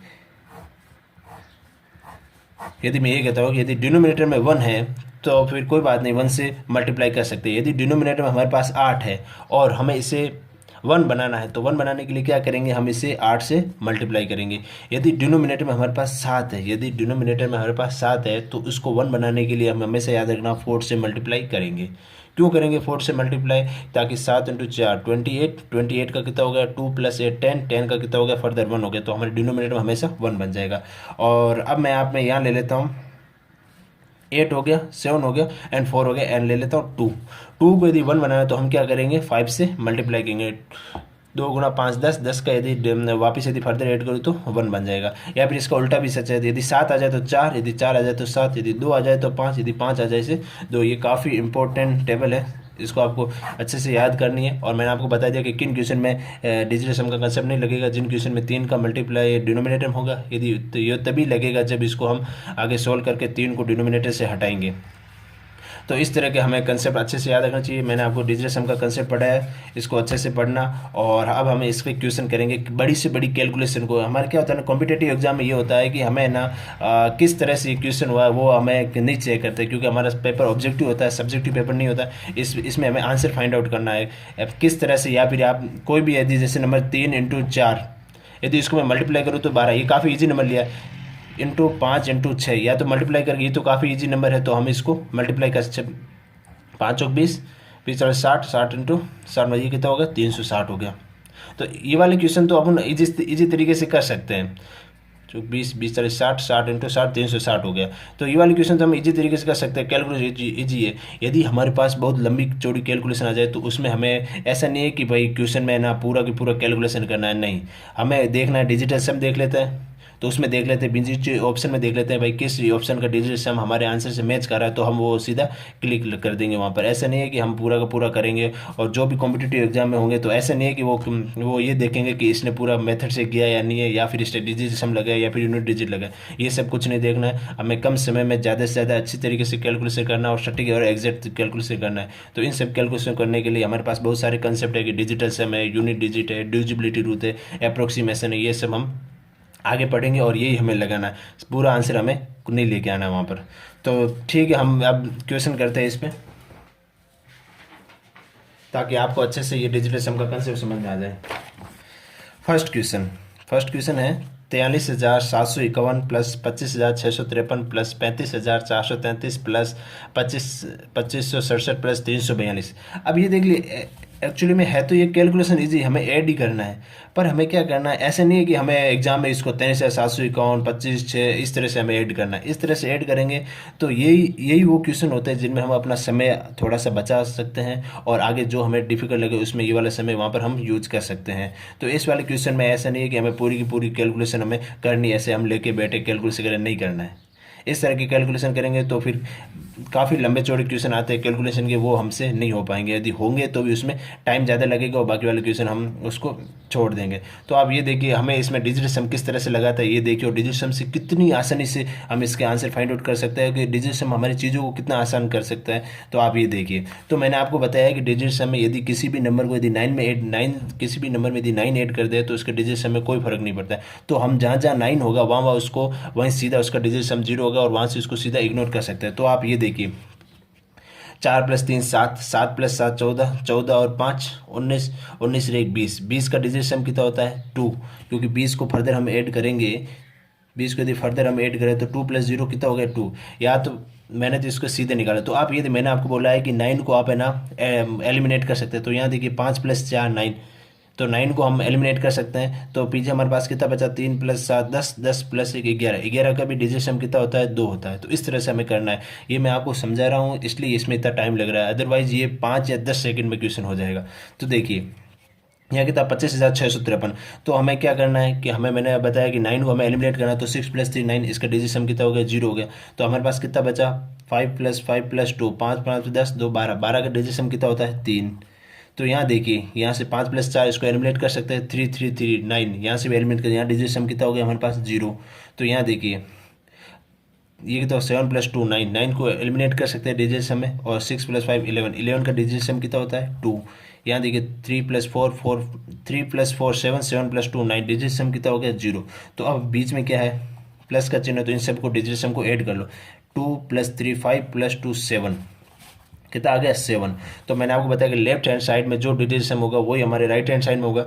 यदि मैं ये कहता हूँ कि यदि डिनोमिनेटर में 1 है तो फिर कोई बात नहीं, 1 से मल्टीप्लाई कर सकते हैं। यदि डिनोमिनेटर में हमारे पास 8 है और हमें इसे 1 बनाना है, तो 1 बनाने के लिए क्या करेंगे, हम इसे 8 से मल्टीप्लाई करेंगे। यदि डिनोमिनेटर में हमारे पास 7 है, तो उसको 1 बनाने के लिए हम हमेशा याद रखना 4 से मल्टीप्लाई करेंगे। क्यों करेंगे 4 से मल्टीप्लाई, ताकि 7 × 4 28, 28 का कितना हो गया 2 + 8 10, 10 का कितना हो गया फर्दर 1 हो गया, तो हमारे डिनोमिनेटर में हमेशा 1 बन जाएगा। और अब मैं आप में यहाँ ले लेता हूँ 8 हो गया, 7 हो गया एंड 4 हो गया, एंड ले लेता हूँ 2। 2 को यदि 1 बनाना है तो हम क्या करेंगे 5 से मल्टीप्लाई करेंगे। 2 × 5 10, 10 का यदि वापस यदि फर्दर ऐड करूँ तो 1 बन जाएगा। या फिर इसका उल्टा भी सच है, यदि 7 आ जाए तो 4, यदि 4 आ जाए तो 7, यदि 2 आ जाए तो 5, यदि 5 आ जाए से 2। ये काफ़ी इंपॉर्टेंट टेबल है, इसको आपको अच्छे से याद करनी है। और मैंने आपको बता दिया कि किन क्वेश्चन में डिजिटल सम का कंसेप्ट नहीं लगेगा, जिन क्वेश्चन में 3 का मल्टीप्लाई डिनोमिनेटर में होगा। यदि तो ये तभी लगेगा जब इसको हम आगे सोल्व करके 3 को डिनोमिनेटर से हटाएंगे। तो इस तरह के हमें कंसेप्ट अच्छे से याद रखना चाहिए। मैंने आपको डिजिटल सम का कंसेप्ट पढ़ाया है, इसको अच्छे से पढ़ना। और अब हम इस पर क्वेश्चन करेंगे बड़ी से बड़ी कैलकुलेशन को। हमारे क्या होता है ना, कॉम्पिटेटिव एग्जाम में ये होता है कि हमें ना किस तरह से क्वेश्चन हुआ है वो हमें नहीं चेक करते, क्योंकि हमारा पेपर ऑब्जेक्टिव होता है, सब्जेक्टिव पेपर नहीं होता। इसमें हमें आंसर फाइंड आउट करना है अब किस तरह से। या फिर आप कोई भी यदि जैसे नंबर 3 × 4, यदि इसको मैं मल्टीप्लाई करूँ तो 12, ये काफ़ी ईजी नंबर लिया है। इंटू 5 × 6, या तो मल्टीप्लाई करके, ये तो काफ़ी ईजी नंबर है, तो हम इसको मल्टीप्लाई कर 5 × 20, 20 × 60, 60 × 60 में ये कितना होगा 360 हो गया। तो ये वाले क्वेश्चन तो अपन इजी तरीके से कर सकते हैं। जो 20 20 × 60, 60 × 60, 360 हो गया। तो ये वाले क्वेश्चन तो हम इजी तरीके से कर सकते हैं, कैलकुलेशन इजी है। यदि हमारे पास बहुत लंबी चौड़ी कैलकुलेशन आ जाए तो उसमें हमें ऐसा नहीं है कि भाई क्वेश्चन में ना पूरा की पूरा कैलकुलेशन करना है, नहीं, हमें देखना है डिजिटल सम देख लेते हैं। तो उसमें देख लेते हैं, बीच ऑप्शन में देख लेते हैं भाई किस ऑप्शन का डिजिट सम हमारे आंसर से मैच कर रहा है, तो हम वो सीधा क्लिक कर देंगे वहाँ पर। ऐसा नहीं है कि हम पूरा का पूरा करेंगे, और जो भी कॉम्पिटिटिव एग्जाम में होंगे तो ऐसा नहीं है कि वो ये देखेंगे कि इसने पूरा मेथड से किया या नहीं है, या फिर इसने डिजिट सम लगाया या फिर यूनिट डिजिट लगाया, ये सब कुछ नहीं देखना है। हमें कम समय में ज़्यादा से ज़्यादा अच्छी तरीके से कैलकुलेशन करना है और सटीक और एग्जैक्ट कैलकुलेशन करना है। तो इन सब कैलकुलेशन करने के लिए हमारे पास बहुत सारे कंसेप्ट है कि डिजिटल सम है, यूनिट डिजिट है, डिविजिबिलिटी रूल है, अप्रोक्सीमेशन है, ये सब हम आगे पढ़ेंगे और यही हमें लगाना है, पूरा आंसर हमें नहीं लेके आना है वहाँ पर। तो ठीक है, हम अब क्वेश्चन करते हैं इस पर, ताकि आपको अच्छे से ये डिजिटल सम का कंसेप्ट समझ में आ जाए। फर्स्ट क्वेश्चन है 43,751 प्लस 25,653 प्लस 35,433 प्लस 2,567 प्लस 342। अब ये देख लिए, एक्चुअली में है तो ये कैलकुलेशन इजी, हमें ऐड ही करना है, पर हमें क्या करना है, ऐसे नहीं है कि हमें एग्जाम में इसको 43,751 25,6 इस तरह से हमें ऐड करना है। इस तरह से ऐड करेंगे तो यही वो क्वेश्चन होते हैं जिनमें हम अपना समय थोड़ा सा बचा सकते हैं, और आगे जो हमें डिफिकल्ट लगे उसमें ये वाला समय वहाँ पर हम यूज कर सकते हैं। तो इस वाले क्वेश्चन में ऐसा नहीं है कि हमें पूरी की पूरी कैलकुलेशन हमें करनी है, ऐसे हम लेके बैठे कैलकुलेशन करें, नहीं करना है। इस तरह की कैलकुलेशन करेंगे तो फिर काफ़ी लंबे चौड़े क्वेश्चन आते हैं कैलकुलेशन के, वो हमसे नहीं हो पाएंगे। यदि होंगे तो भी उसमें टाइम ज़्यादा लगेगा और बाकी वाले क्वेश्चन हम उसको छोड़ देंगे। तो आप ये देखिए, हमें इसमें डिजिट सम किस तरह से लगाता है ये देखिए, और डिजिट सम से कितनी आसानी से हम इसके आंसर फाइंड आउट कर सकते हैं कि डिजिट सम हमारी चीज़ों को कितना आसान कर सकता है। तो आप ये देखिए, तो मैंने आपको बताया कि डिजिट सम में यदि किसी भी नंबर को यदि 9 किसी भी नंबर में यदि 9 ऐड कर दे तो उसके डिजिट सम में कोई फर्क नहीं पड़ता है। तो हम जहाँ जहाँ 9 होगा वहाँ उसको वहीं सीधा उसका डिजिट सम 0 होगा, और वहाँ से उसको सीधा इग्नोर कर सकते हैं। तो आप ये देखिए, 4+3 7, 7+7 14, 14 और 5 19, 19 और 1 20, 20 का डिजिट सम कितना होता है 2, क्योंकि 20 को फर्दर हम ऐड करेंगे, 20 को यदि फर्दर हम ऐड करें तो 2+0 कितना हो गया 2, या तो मैंने तो इसको सीधे निकाला। तो आप ये, मैंने आपको बोला है कि 9 को आप है ना एलिमिनेट कर सकते हैं। तो यहाँ देखिए 5+4 9, तो 9 को हम एलिमिनेट कर सकते हैं। तो पीछे हमारे पास कितना बचा, 3+7 10, 10 + 1 11, 11 का भी डिजिट सम कितना होता है 2 होता है। तो इस तरह से हमें करना है, ये मैं आपको समझा रहा हूँ इसलिए इसमें इतना टाइम लग रहा है, अदरवाइज ये 5 या 10 सेकंड में क्वेश्चन हो जाएगा। तो देखिए यहाँ कितना 25,653। तो हमें क्या करना है कि मैंने बताया कि 9 को हमें एलिमिनेट करना है, तो 6+3 9, इसका डिजिट सम कितना हो गया 0 हो गया। तो हमारे पास कितना बचा 5+5+2 5 5 10 2 12, 12 का डिजिट सम कितना होता है 3। तो यहाँ देखिए, यहाँ से 5+4 इसको एलिमिनेट कर सकते हैं, 3 3 3 9, यहाँ से भी एलिमिनेट कर, यहाँ डिजिट सम कितना हो गया हमारे पास 0। तो यहाँ देखिए ये कितना 7+2 9, 9 को एलिमिनेट कर सकते हैं डिजिट सम में, और 6+5 11, 11 का डिजिट सम कितना होता है 2। यहाँ देखिए 3+4 7, 7+2 9, डिजिट सम कितना हो गया 0। तो अब बीच में क्या है प्लस का चिन्ह, तो इन सबको डिजिट सम को ऐड कर लो, 2+3 5+2 7, कितना आ गया 7। तो मैंने आपको बताया कि लेफ्ट हैंड साइड में जो डिजिट सम होगा वही हमारे राइट हैंड साइड में होगा।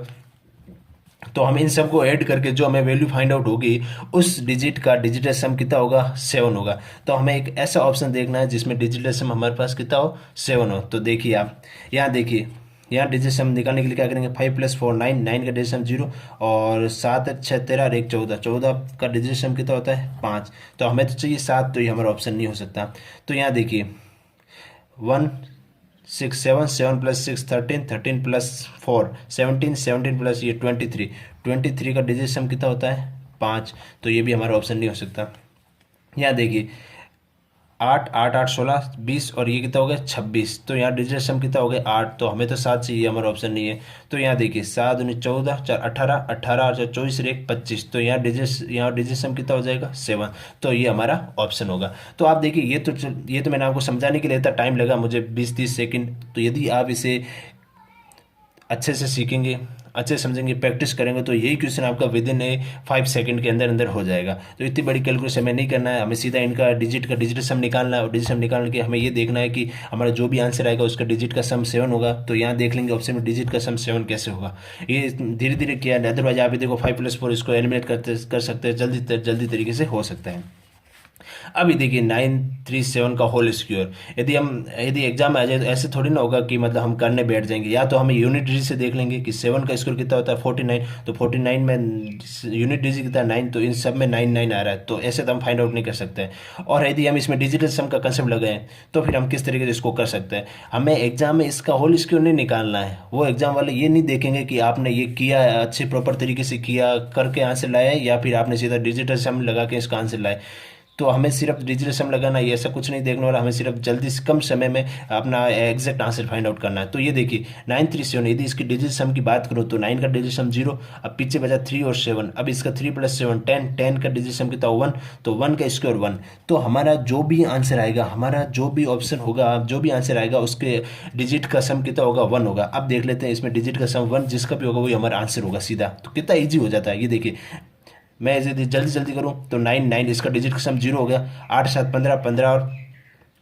तो हम इन सब को ऐड करके जो हमें वैल्यू फाइंड आउट होगी उस डिजिट का डिजिटल सम कितना होगा 7 होगा। तो हमें एक ऐसा ऑप्शन देखना है जिसमें डिजिटल सम हमारे पास कितना हो 7 हो। तो देखिए आप यहाँ देखिए, यहाँ डिजिट सम निकालने के लिए क्या करेंगे, 5+4 9, 9 का डिजिट सम 0, और 7 6 13 और 1 14, 14 का डिजिट सम कितना होता है 5। तो हमें तो चाहिए 7, तो ये हमारा ऑप्शन नहीं हो सकता। तो यहाँ देखिए 1 6 7 7+6 13, 13+4 17, 17+ ये 23, 23 का डिजिट सम कितना होता है 5। तो ये भी हमारा ऑप्शन नहीं हो सकता। यहाँ देखिए 8 8 8 16 20, और ये कितना हो गया 26। तो यहाँ डिजिट सम कितना हो गया 8, तो हमें तो 7 चाहिए, हमारा ऑप्शन नहीं है। तो यहाँ देखिए 7 19 14 4 18, 18 और 24 और 1 25, तो यहाँ डिजिट सम कितना हो जाएगा 7। तो ये हमारा ऑप्शन होगा। तो आप देखिए ये तो मैंने आपको समझाने के लिए इतना टाइम लगा मुझे 20-30 सेकंड। तो यदि आप इसे अच्छे से सीखेंगे, अच्छे से समझेंगे, प्रैक्टिस करेंगे, तो यही क्वेश्चन आपका विद इन 5 सेकंड के अंदर अंदर हो जाएगा। तो इतनी बड़ी कैलकुलेशन हमें नहीं करना है, हमें सीधा इनका डिजिट सम निकालना है, और डिजिट सम निकालने के हमें ये देखना है कि हमारा जो भी आंसर आएगा उसका डिजिट का सम 7 होगा। तो यहाँ देख लेंगे ऑप्शन में डिजिट का सम 7 कैसे होगा, ये धीरे धीरे किया है। अदरवाइज आप देखो 5+4 इसको एलिमिनेट कर सकते हैं, जल्दी तरीके से हो सकता है। अभी देखिए 937 का होल स्क्वायर, यदि एग्जाम में आ जाए तो ऐसे थोड़ी ना होगा कि मतलब हम करने बैठ जाएंगे, या तो हम यूनिट डिजिट से देख लेंगे कि 7 का स्क्वायर कितना होता है 49, तो 49 में यूनिट डिजिट कितना है 9, तो इन सब में 9 आ रहा है, तो ऐसे तो हम फाइंड आउट नहीं कर सकते हैं। और यदि हम इसमें डिजिटल सम का कंसेप्ट लगाएं तो फिर हम किस तरीके से इसको कर सकते हैं। हमें एग्जाम में इसका होल स्क्वायर नहीं निकालना है, वो एग्जाम वाले ये नहीं देखेंगे कि आपने ये किया है, अच्छे प्रॉपर तरीके से किया करके आंसर लाया है, या फिर आपने सीधा डिजिटल सम लगा के इसका आंसर लाए। तो हमें सिर्फ डिजिटल सम लगाना, ये ऐसा कुछ नहीं देखने वाला, हमें सिर्फ जल्दी से कम समय में अपना एग्जैक्ट आंसर फाइंड आउट करना है। तो ये देखिए 937, यदि इसकी डिजिटल सम की बात करूँ तो 9 का डिजिटल सम 0, अब पीछे बचा 3 और 7, अब इसका 3 + 7 10, 10 का डिजिटल सम कितना 1, तो 1 का स्क्वायर 1। तो हमारा जो भी आंसर आएगा, हमारा जो भी ऑप्शन होगा, जो भी आंसर आएगा उसके डिजिट का सम कितना होगा 1 होगा। अब देख लेते हैं इसमें डिजिट का सम 1 जिसका भी होगा वही हमारा आंसर होगा सीधा। तो कितना ईजी हो जाता है ये देखिए। मैं इसे जल्दी जल्दी करूँ तो 9 इसका डिजिट का सम 0 हो गया, 8 7 15, 15 और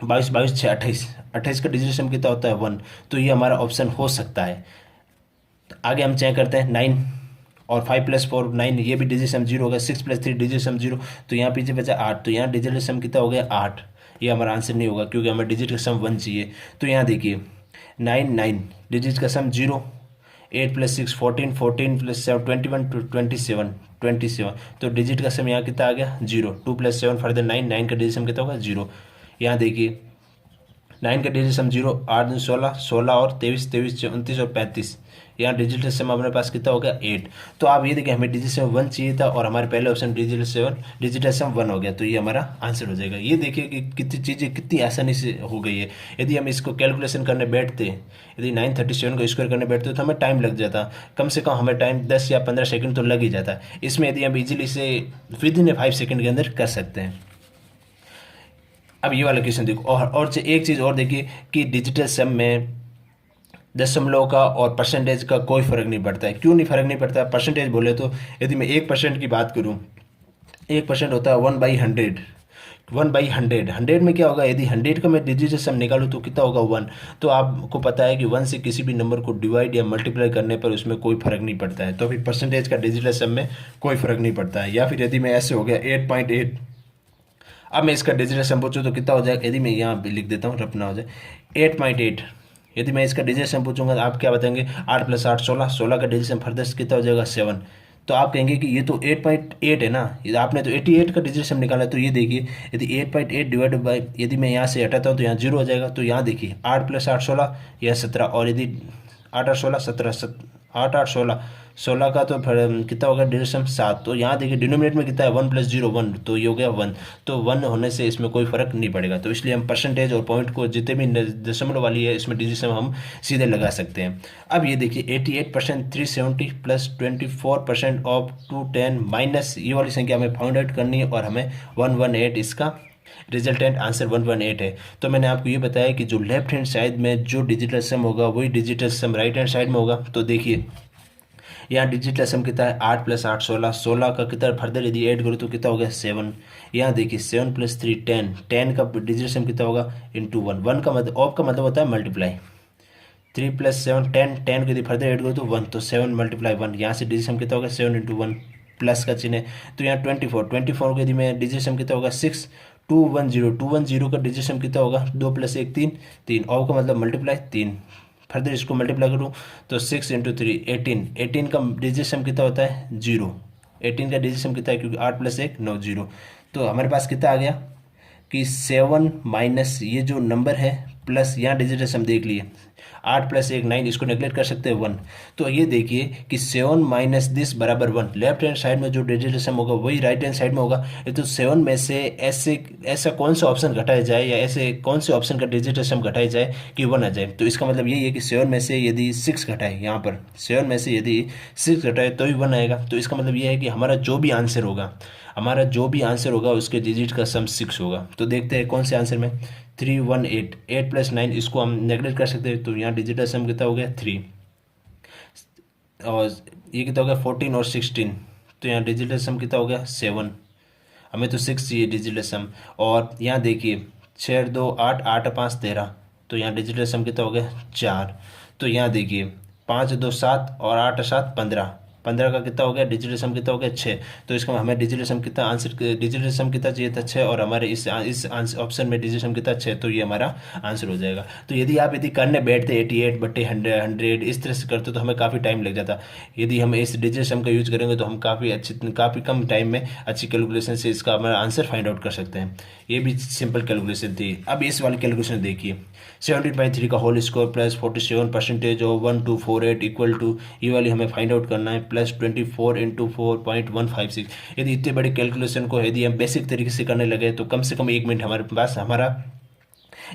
22 22 6 28, 28 का डिजिट सम कितना होता है 1। तो ये हमारा ऑप्शन हो सकता है। तो आगे हम चेक करते हैं 9 और 5 + 4 9, ये भी डिजिट सम 0 हो गया, 6 + 3 डिजिट सम 0, तो यहाँ पीछे बचा 8, तो यहाँ डिजिट सम कितना हो गया 8। ये हमारा आंसर नहीं होगा क्योंकि हमें डिजिट का सम 1 चाहिए। तो यहाँ देखिए 9 9 डिजिट का सम 0, 8 + 6 14, 14 + 7 21, 27 27, तो डिजिट का सम यहाँ कितना आ गया 0, 2 + 7 फर्दर 9, 9 का डिजिट सम कितना होगा 0। यहाँ देखिए 9 का डिजिट सम 0, 8 दूनी 16, 16 और 23, 23 से 29 और 35, यहाँ डिजिटल सम अपने पास कितना हो गया 8। तो आप ये देखिए हमें डिजिट सम 1 चाहिए था और हमारे पहले ऑप्शन डिजिटल सम 1 हो गया, तो ये हमारा आंसर हो जाएगा। ये देखिए कि कितनी चीज़ें कितनी आसानी से हो गई है। यदि हम इसको कैलकुलेशन करने बैठते, यदि 937 को स्क्वायर करने बैठते तो हमें टाइम लग जाता, कम से कम हमें टाइम 10 या 15 सेकंड तो लग ही जाता। इसमें यदि हम इजीली से विदिन 5 सेकंड के अंदर कर सकते हैं। अब ये वाला क्वेश्चन देखो, और एक चीज़ और देखिए कि डिजिटल सम में दशमलव का और परसेंटेज का कोई फर्क नहीं पड़ता है। क्यों नहीं फर्क नहीं पड़ता? परसेंटेज बोले तो यदि मैं 1% की बात करूँ, 1% होता है 1/100, 1/100, 100 में क्या होगा, यदि 100 का मैं डिजिटल सम निकालूँ तो कितना होगा 1। तो आपको पता है कि 1 से किसी भी नंबर को डिवाइड या मल्टीप्लाई करने पर उसमें कोई फर्क नहीं पड़ता है, तो फिर परसेंटेज का डिजिटल सम में कोई फर्क नहीं पड़ता है। या फिर यदि मैं ऐसे हो गया 8.8, अब मैं इसका डिजिटल सम पूछूँ तो कितना हो जाएगा, यदि मैं यहाँ पे लिख देता हूँ रफना हो जाए 8.8, यदि मैं इसका डिजिटल सम पूछूंगा तो आप क्या बताएंगे 8 + 8 16, 16 का डिजिटल सम फर्दर कितना हो जाएगा 7। तो आप कहेंगे कि ये तो 8.8 है ना, ये आपने तो 88 का डिजिटल सम निकाला। तो ये देखिए यदि 8.8 डिवाइड बाई, यदि मैं यहाँ से हटाता हूँ तो यहाँ 0 हो जाएगा। तो यहाँ देखिए 8 + 8 16, यह 17, और यदि 8 8 16 17, 8 8 16, 16 का तो फिर कितना होगा डिजिट सम 7। तो यहाँ देखिए डिनोमिनेट में कितना है 1 + 0 1, तो ये हो गया 1। तो 1 होने से इसमें कोई फर्क नहीं पड़ेगा, तो इसलिए हम परसेंटेज और पॉइंट को जितने भी दशमलव वाली है इसमें डिजिट सम हम सीधे लगा सकते हैं। अब ये देखिए 88% 370 + 24% ऑफ 210 माइनस ये वाली संख्या हमें फाइंड आउट करनी है, और हमें 118 इसका रिजल्टेंट आंसर 118 है। तो मैंने आपको ये बताया कि जो लेफ्ट हैंड साइड में जो डिजिटल सम होगा वही डिजिटल सम राइट हैंड साइड में होगा। तो देखिए यहाँ डिजिटल सम कितना है 8 + 8 16, 16 का कितना फर्दर यदि ऐड करो तो कितना हो गया 7। यहाँ देखिए 7 + 3 10, 10 का डिजिटल सम कितना होगा इंटू 1, 1 का मतलब ऑफ का मतलब होता है मल्टीप्लाई, 3 + 7 10, 10 को यदि फर्दर ऐड करो तो 1, तो 7 × 1, यहाँ से डिजिट सम कितना होगा 7 × 1 प्लस का चिन्ह है। तो यहाँ 24, 24 को यदि मैं डिजिट सम कितना होगा 6, 210, 210 का डिजिट सम कितना होगा 2 + 1 3, 3 ऑफ का मतलब मल्टीप्लाई 3, फर्दर इसको मल्टीप्लाई करूँ तो 6 × 3 18, 18 का डिजिट सम कितना होता है 0, 18 का डिजिट सम कितना है क्योंकि 8 + 1 9 0। तो हमारे पास कितना आ गया कि 7 माइनस ये जो नंबर है प्लस यहाँ डिजिटल सम देख लिए 8 + 1 9, इसको नेगलेक्ट कर सकते हैं 1। तो ये देखिए कि 7 माइनस दिस बराबर 1, लेफ्ट हैंड साइड में जो डिजिटल सम होगा वही राइट हैंड साइड में होगा। ये तो 7 में से ऐसा कौन सा ऑप्शन घटाया जाए या ऐसे कौन से ऑप्शन का डिजिटल सम घटाया जाए कि 1 आ जाए। तो इसका मतलब यही है कि 7 में से यदि 6 घटाए, यहाँ पर 7 में से यदि 6 घटाए तो ही 1 आएगा। तो इसका मतलब ये है कि हमारा जो भी आंसर होगा उसके डिजिट का सम 6 होगा। तो देखते हैं कौन से आंसर में 318, 8 + 9 इसको हम नेगलेक्ट कर सकते हैं, तो यहाँ डिजिटल सम कितना हो गया 3, और ये कितना हो गया 14 और 16, तो यहाँ डिजिटल सम कितना हो गया 7। हमें तो 6 चाहिए डिजिटल सम। और यहाँ देखिए 6 2 8, 8 5 13, तो यहाँ डिजिटल सम कितना हो गया 4। तो यहाँ देखिए 5 2 7 और 8 7 15, 15 का कितना हो गया, डिजिटल सम कितना हो गया 6। तो इसका हमें डिजिटल सम कितना आंसर, डिजिटल सम कितना चाहिए था 6, और हमारे इस ऑप्शन में डिजिटल सम कितना 6, तो ये हमारा आंसर हो जाएगा। तो यदि करने बैठते 88/100 इस तरह से करते तो हमें काफ़ी टाइम लग जाता। यदि हम इस डिजिटल सम का यूज करेंगे तो हम काफ़ी कम टाइम में अच्छी कैलकुलेशन से इसका हमारा आंसर फाइंड आउट कर सकते हैं। ये भी सिंपल कैलकुलेशन थी। अब इस वाली कैलकुलेशन देखिए, 17/3 का whole square plus 47% of 1248 equal to, ये वाली हमें फाइंड आउट करना है, प्लस 24 इंटू 4.156। यदि इतने बड़े कैलकुलेशन को यदि हम बेसिक तरीके से करने लगे तो कम से कम 1 मिनट हमारे पास हमारा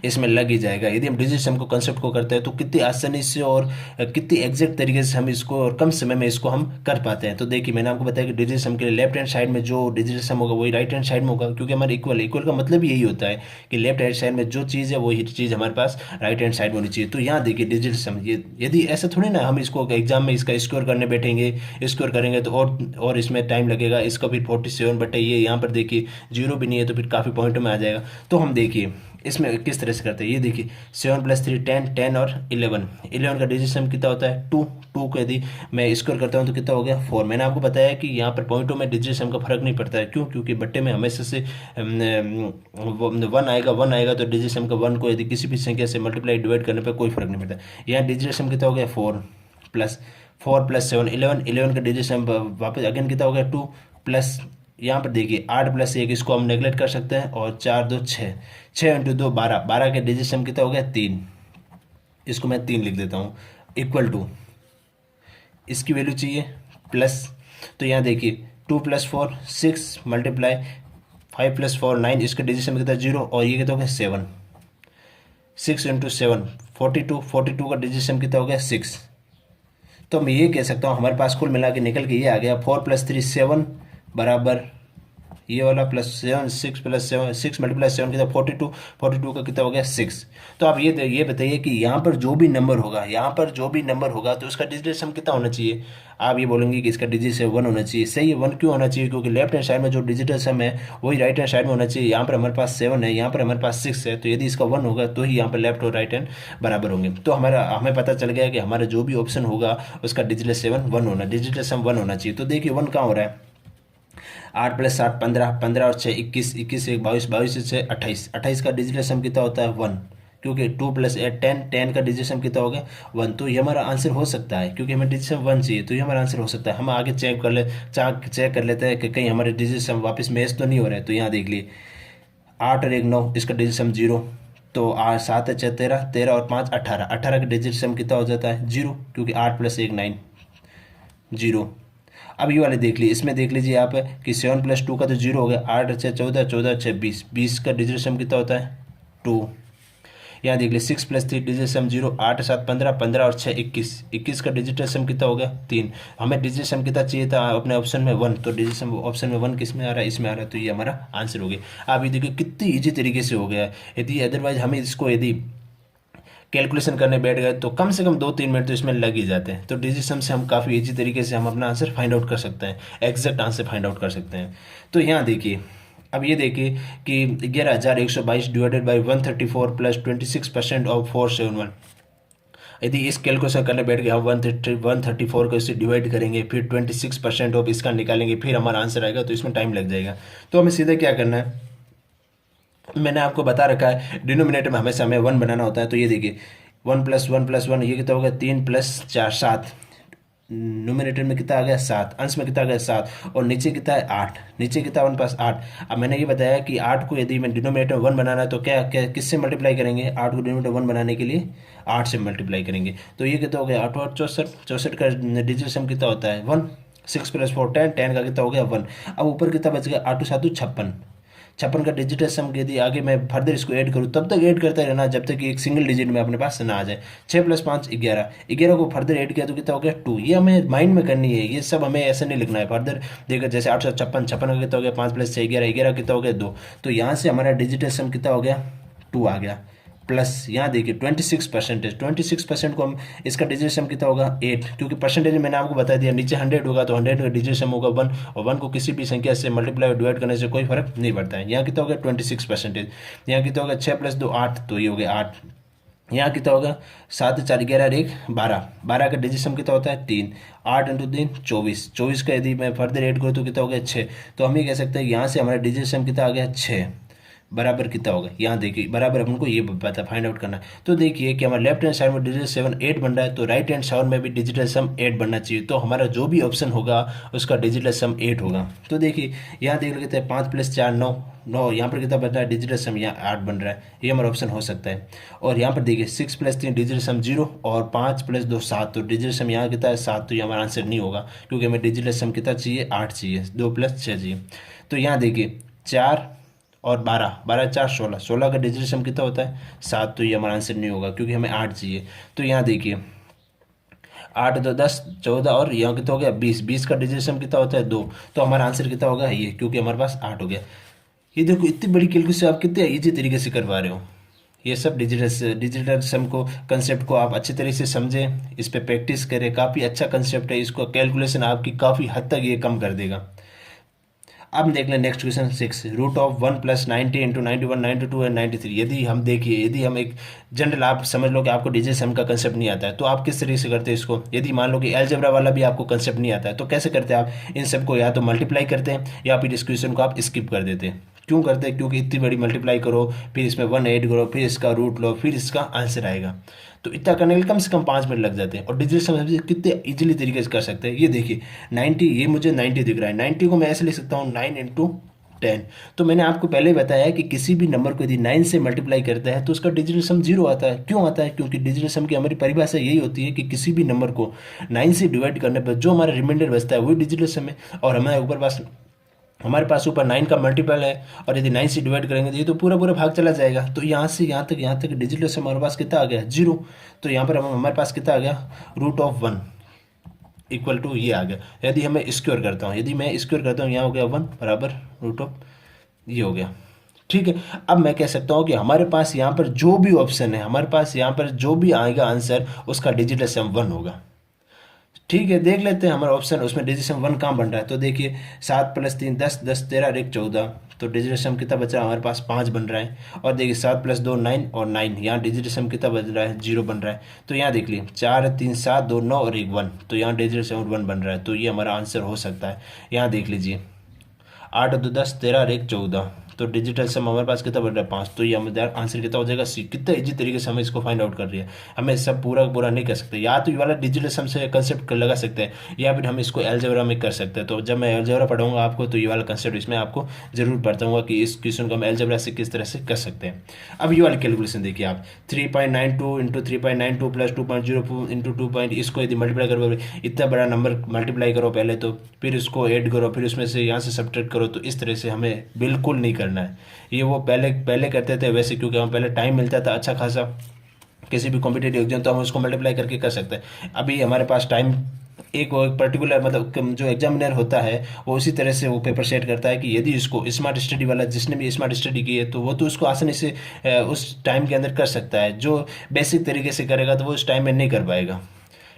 इसमें लग ही जाएगा। यदि हम डिजिट सम को कंसेप्ट को करते हैं तो कितनी आसानी से और कितनी एग्जैक्ट तरीके से हम इसको और कम समय में इसको हम कर पाते हैं। तो देखिए मैंने आपको बताया कि डिजिट सम के लिए लेफ्ट हैंड साइड में जो डिजिट सम होगा वही राइट हैंड साइड में होगा, क्योंकि हमारे इक्वल का मतलब यही होता है कि लेफ्ट हैंड साइड में जो चीज़ है वही चीज़ हमारे पास राइट हैंड साइड में होनी चाहिए। तो यहाँ देखिए डिजिट सम, यदि ऐसा थोड़ी ना हम इसको एग्जाम में इसका स्कोर करने बैठेंगे, स्कोर करेंगे तो और इसमें टाइम लगेगा। इसका फिर 47 बटे ये यहाँ पर देखिए जीरो भी नहीं है तो फिर काफ़ी पॉइंटों में आ जाएगा। तो हम देखिए इसमें किस तरह से करते हैं, ये देखिए 7 + 3 10, 10 और 11 का डिजिट सम कितना होता है 2 को यदि मैं स्क्वायर करता हूँ तो कितना हो गया 4। मैंने आपको बताया कि यहाँ पर पॉइंटों में डिजिट सम का फर्क नहीं पड़ता है, क्यों, क्योंकि बट्टे में हमेशा से 1 आएगा तो डिजिट सम का 1 को यदि किसी भी संख्या से मल्टीप्लाई डिवाइड करने पर कोई फर्क नहीं पड़ता। यहाँ डिजिट सम कितना हो गया 4 + 7 11 का डिजिट सम वापस अगेन कितना हो गया 2 प्लस यहाँ पर देखिए 8 + 1 इसको हम नेगलेक्ट कर सकते हैं, और 4 2 6, 6 × 2 12 के डिजिट सम कितना हो गया 3, इसको मैं 3 लिख देता हूँ, इक्वल टू इसकी वैल्यू चाहिए प्लस। तो यहाँ देखिए 2 + 4 6 मल्टीप्लाई 5 + 4 9, इसका डिजिट सम कितना 0, और ये कितना हो गया 7, 6 × 7 42 का डिजिट सम कितना हो गया 6। तो मैं ये कह सकता हूँ हमारे पास कुल मिला के निकल के ये आ गया 4 + 3 7 बराबर ये वाला प्लस 7 6 + 7 6 × 7 कितना 42 का कितना हो गया 6। तो आप ये बताइए कि यहाँ पर जो भी नंबर होगा तो उसका डिजिटल सम कितना होना चाहिए। आप ये बोलेंगे कि इसका डिजिट से 1 होना चाहिए। सही है, 1 क्यों होना चाहिए, क्योंकि लेफ्ट हैंड साइड में जो डिजिटल सम है वही राइट हैंड साइड में होना चाहिए। यहाँ पर हमारे पास 7 है, यहाँ पर हमारे पास 6 है, तो यदि इसका 1 होगा तो ही यहाँ पर लेफ्ट और राइट हैंड बराबर होंगे। तो हमें पता चल गया कि हमारा जो भी ऑप्शन होगा उसका डिजिटल सम 1 होना चाहिए। तो देखिए 1 कहाँ हो रहा है, 8 + 7 15, 15 और 6 21, 21 से 22, 22 से 6 28, 28 का डिजिटल सम कितना होता है 1, क्योंकि 2 + 8 10, 10 का डिजिटल सम कितना हो गया 1। तो ये हमारा आंसर हो सकता है, क्योंकि हमें डिजिटल सम 1 चाहिए, तो ये हमारा आंसर हो सकता है। हम आगे चेक कर लेते हैं कि कहीं हमारे डिजिटल सम वापस मैच तो नहीं हो रहा है। तो यहाँ देख लिए 8 और 1 9, इसका डिजिटल सम 0, तो 8 7 है 6 13, 13 और 5 18, 18 का डिजिटल सम कितना हो जाता है 0, क्योंकि 8 + 1 9 0। अब ये वाले देख लीजिए, इसमें देख लीजिए आप कि 7 + 2 का तो 0 हो गया, 8 6 14, 14 6 20, 20 का डिजिटल सम कितना होता है 2। यहाँ देख लीजिए 6 + 3 डिजिटल सम 0, 8 7 15, 15 और 6 21, 21 का डिजिटल सम कितना हो गया 3। हमें डिजिटल सम कितना चाहिए था अपने ऑप्शन में 1, तो डिजिटल सम ऑप्शन में 1 किस में आ रहा है, इसमें आ रहा है, तो ये हमारा आंसर हो गया। आप ये देखिए कितनी ईजी तरीके से हो गया। यदि अदरवाइज हमें इसको यदि कैलकुलेशन करने बैठ गए तो कम से कम 2-3 मिनट तो इसमें लग ही जाते हैं। तो डिजिट सम से हम काफ़ी इजी तरीके से हम अपना आंसर फाइंड आउट कर सकते हैं, एग्जैक्ट आंसर फाइंड आउट कर सकते हैं। तो यहाँ देखिए, अब ये देखिए कि 11,122 डिवाइडेड बाई 134 प्लस 26% ऑफ 471। यदि इस कैलकुलेशन करने बैठ गए हम 134 को इससे डिवाइड करेंगे, फिर 26% ऑफ इसका निकालेंगे, फिर हमारा आंसर आएगा, तो इसमें टाइम लग जाएगा। तो हमें सीधे क्या करना है, मैंने आपको बता रखा है डिनोमिनेटर में हमेशा हमें 1 बनाना होता है। तो ये देखिए 1 + 1 + 1 ये कितना हो गया 3 + 4 7, न्यूमिनेटर में कितना आ गया 7, अंश में कितना आ गया 7, और नीचे कितना है 8, नीचे कितना 1 + 8। अब मैंने ये बताया कि 8 को यदि मैं डिनोमिनेटर 1 बनाना है तो क्या क्या किससे मल्टीप्लाई करेंगे, 8 को डिनोमिनेटर 1 बनाने के लिए 8 से मल्टीप्लाई करेंगे। तो ये कितना हो गया 8 और 64, 64 का डिजिट सम कितना होता है 1, 6 + 4 10, 10 का कितना हो गया 1। अब ऊपर कितना बच गया 8 7 56, 56 का डिजिटल सम यदि आगे मैं फर्दर इसको ऐड करूँ तब तक ऐड करता रहना जब तक कि एक सिंगल डिजिट में अपने पास ना आ जाए। 6 + 5 11, 11 को फर्दर ऐड किया तो कितना हो गया 2। ये हमें माइंड में करनी है, ये सब हमें ऐसे नहीं लिखना है फर्दर। देखो जैसे 856, 56 का कितना हो गया 5 + 6 11, 11 कितना हो गया 2। तो यहाँ से हमारा डिजिटल सम कितना हो गया 2 आ गया। प्लस यहाँ देखिए 26%, 26% को हम इसका डिजिट सम कितना होगा 8, क्योंकि परसेंटेज मैंने आपको बता दिया नीचे 100 होगा तो 100 का डिजिट सम होगा 1, और 1 को किसी भी संख्या से मल्टीप्लाई और डिवाइड करने से कोई फर्क नहीं पड़ता है। यहाँ कितना हो गया 26%, यहाँ कितना हो गया 6 + 2 8, तो ये हो गया 8, यहाँ कितना होगा, 7 4 11 और 1 12, 12 का डिजिट सम कितना होता है 3, 8 × 3 24, 24 का यदि मैं फर्दर ऐड करूँ तो कितना हो गया 6। तो हम ये कह सकते हैं यहाँ से हमारा डिजिट सम कितना आ गया 6, बराबर कितना होगा, यहाँ देखिए बराबर हमको ये पता फाइंड आउट करना है। तो देखिए कि हमारा लेफ्ट हैंड साइड में डिजिटल 7 8 बन रहा है, तो राइट हैंड साइड में भी डिजिटल सम 8 बनना चाहिए। तो हमारा जो भी ऑप्शन होगा उसका डिजिटल सम 8 होगा। तो देखिए यहाँ देख लेते हैं 5 + 4 9, 9 यहाँ पर कितना बन रहा है डिजिटल सम, यहाँ 8 बन रहा है, ये हमारा ऑप्शन हो सकता है। और यहाँ पर देखिए 6 + 3 डिजिटल सम 0 और 5 + 2 7, तो डिजिटल सम यहाँ कितना है 7, तो ये हमारा आंसर नहीं होगा क्योंकि हमें डिजिटल सम कितना चाहिए 8 चाहिए, 2 + 6 चाहिए। तो यहाँ देखिए 4 और 12, 12 4 16, 16 का डिजिटल सम कितना होता है 7, तो ये हमारा आंसर नहीं होगा क्योंकि हमें 8 चाहिए। तो यहाँ देखिए 8 2 10 14 और यहाँ कितना हो गया 20, 20 का डिजिटल सम कितना होता है 2, तो हमारा आंसर कितना होगा ये, क्योंकि हमारे पास 8 हो गया। ये देखो इतनी बड़ी कैलकुलेशन आप कितने ईजी तरीके से करवा रहे हो। ये सब डिजिटल सम को कंसेप्ट को आप अच्छे तरीके से समझें, इस पर प्रैक्टिस करें, काफ़ी अच्छा कंसेप्ट है, इसको कैलकुलेशन आपकी काफ़ी हद तक ये कम कर देगा। अब देख लें नेक्स्ट क्वेश्चन 6, √1 + 90 × 91 92 एंड 93। यदि हम देखिए, यदि हम एक जनरल, आप समझ लो कि आपको डिजिटल सम का कंसेप्ट नहीं आता है, तो आप किस तरीके से करते हैं इसको। यदि मान लो कि अलजेब्रा वाला भी आपको कंसेप्ट नहीं आता है, तो कैसे करते हैं आप इन सबको, या तो मल्टीप्लाई करते हैं या फिर इस क्वेश्चन को आप स्किप कर देते हैं। क्यों करते हैं, क्योंकि इतनी बड़ी मल्टीप्लाई करो, फिर इसमें 1 ऐड करो, फिर इसका रूट लो, फिर इसका आंसर आएगा, तो इतना करने के लिए कम से कम 5 मिनट लग जाते हैं। और डिजिटल सम कितने इजीली तरीके से कर सकते हैं। ये देखिए 90, ये मुझे 90 दिख रहा है, 90 को मैं ऐसे लिख सकता हूँ 9 × 10। तो मैंने आपको पहले ही बताया कि किसी भी नंबर को यदि 9 से मल्टीप्लाई करता है तो उसका डिजिटल सम 0 आता है। क्यों आता है, क्योंकि डिजिटल सम की हमारी परिभाषा यही होती है कि किसी भी नंबर को 9 से डिवाइड करने पर जो हमारा रिमाइंडर बचता है वही डिजिटल सम है। और हमारे पास ऊपर 9 का मल्टीपल है, और यदि 9 से डिवाइड करेंगे तो ये तो पूरा पूरा भाग चला जाएगा। तो यहाँ से यहाँ तक डिजिटल सम हमारे पास कितना आ गया 0। तो यहाँ पर हमारे पास कितना आ गया √1 इक्वल टू ये आ गया। यदि हमें स्क्वायर करता हूँ, यदि मैं स्क्वायर करता हूँ, यहाँ हो गया 1 बराबर √ ये हो गया। ठीक है, अब मैं कह सकता हूँ कि हमारे पास यहाँ पर जो भी ऑप्शन है, हमारे पास यहाँ पर जो भी आएगा आंसर, उसका डिजिटल सम 1 होगा। ठीक है, देख लेते हैं हमारा ऑप्शन, उसमें डिजिटल सम 1 कहाँ बन रहा है। तो देखिए 7 + 3 10, 10 13 और 1 14, तो डिजिटल सम कितना बच रहा है हमारे पास 5 बन रहा है। और देखिए 7 + 2 9 और 9, यहाँ डिजिटल सम कितना बन रहा है 0 बन रहा है। तो यहाँ देख लिए 4 3 7 2 9 और 1 1, तो यहाँ डिजिटल सम 1 बन रहा है, तो ये हमारा आंसर हो सकता है। यहाँ देख लीजिए 8 2 10 13 और 1 14, तो डिजिटल सम हमारे पास कितना बन रहा है 5, तो ये हमारा आंसर कितना हो जाएगा सी। कितना इजी तरीके से हमें इसको फाइंड आउट कर रही है। हमें सब पूरा पूरा नहीं कर सकते, या तो ये वाला डिजिटल सम से कंसेप्ट लगा सकते हैं, या फिर हम इसको अलजेब्रा में कर सकते हैं। तो जब मैं अलजेब्रा पढ़ाऊंगा आपको, तो ये वाला कंसेप्ट इसमें आपको जरूर बताऊंगा कि इस क्वेश्चन को हम अलजेब्रा से किस तरह से कर सकते हैं। अब ये वाली कैलकुलेशन देखिए आप, 3.92 × 3.92 + 2.04 × 2 इसको यदि मल्टीप्लाई करो, इतना बड़ा नंबर मल्टीप्लाई करो पहले, तो फिर इसको ऐड करो, फिर उसमें से यहाँ से सब्ट्रैक्ट करो, तो इस तरह से हमें बिल्कुल नहीं करना है। ये वो पहले पहले करते थे वैसे, क्योंकि हमें पहले टाइम मिलता था अच्छा खासा किसी भी कॉम्पिटेटिव एग्जाम, तो हम उसको मल्टीप्लाई करके कर सकते हैं। अभी हमारे पास टाइम एक पर्टिकुलर, मतलब जो एग्जामिनर होता है वो उसी तरह से वो पेपर सेट करता है कि यदि इसको स्मार्ट स्टडी वाला, जिसने भी स्मार्ट स्टडी की है, तो वो तो उसको आसानी से उस टाइम के अंदर कर सकता है। जो बेसिक तरीके से करेगा तो वो उस टाइम में नहीं कर पाएगा।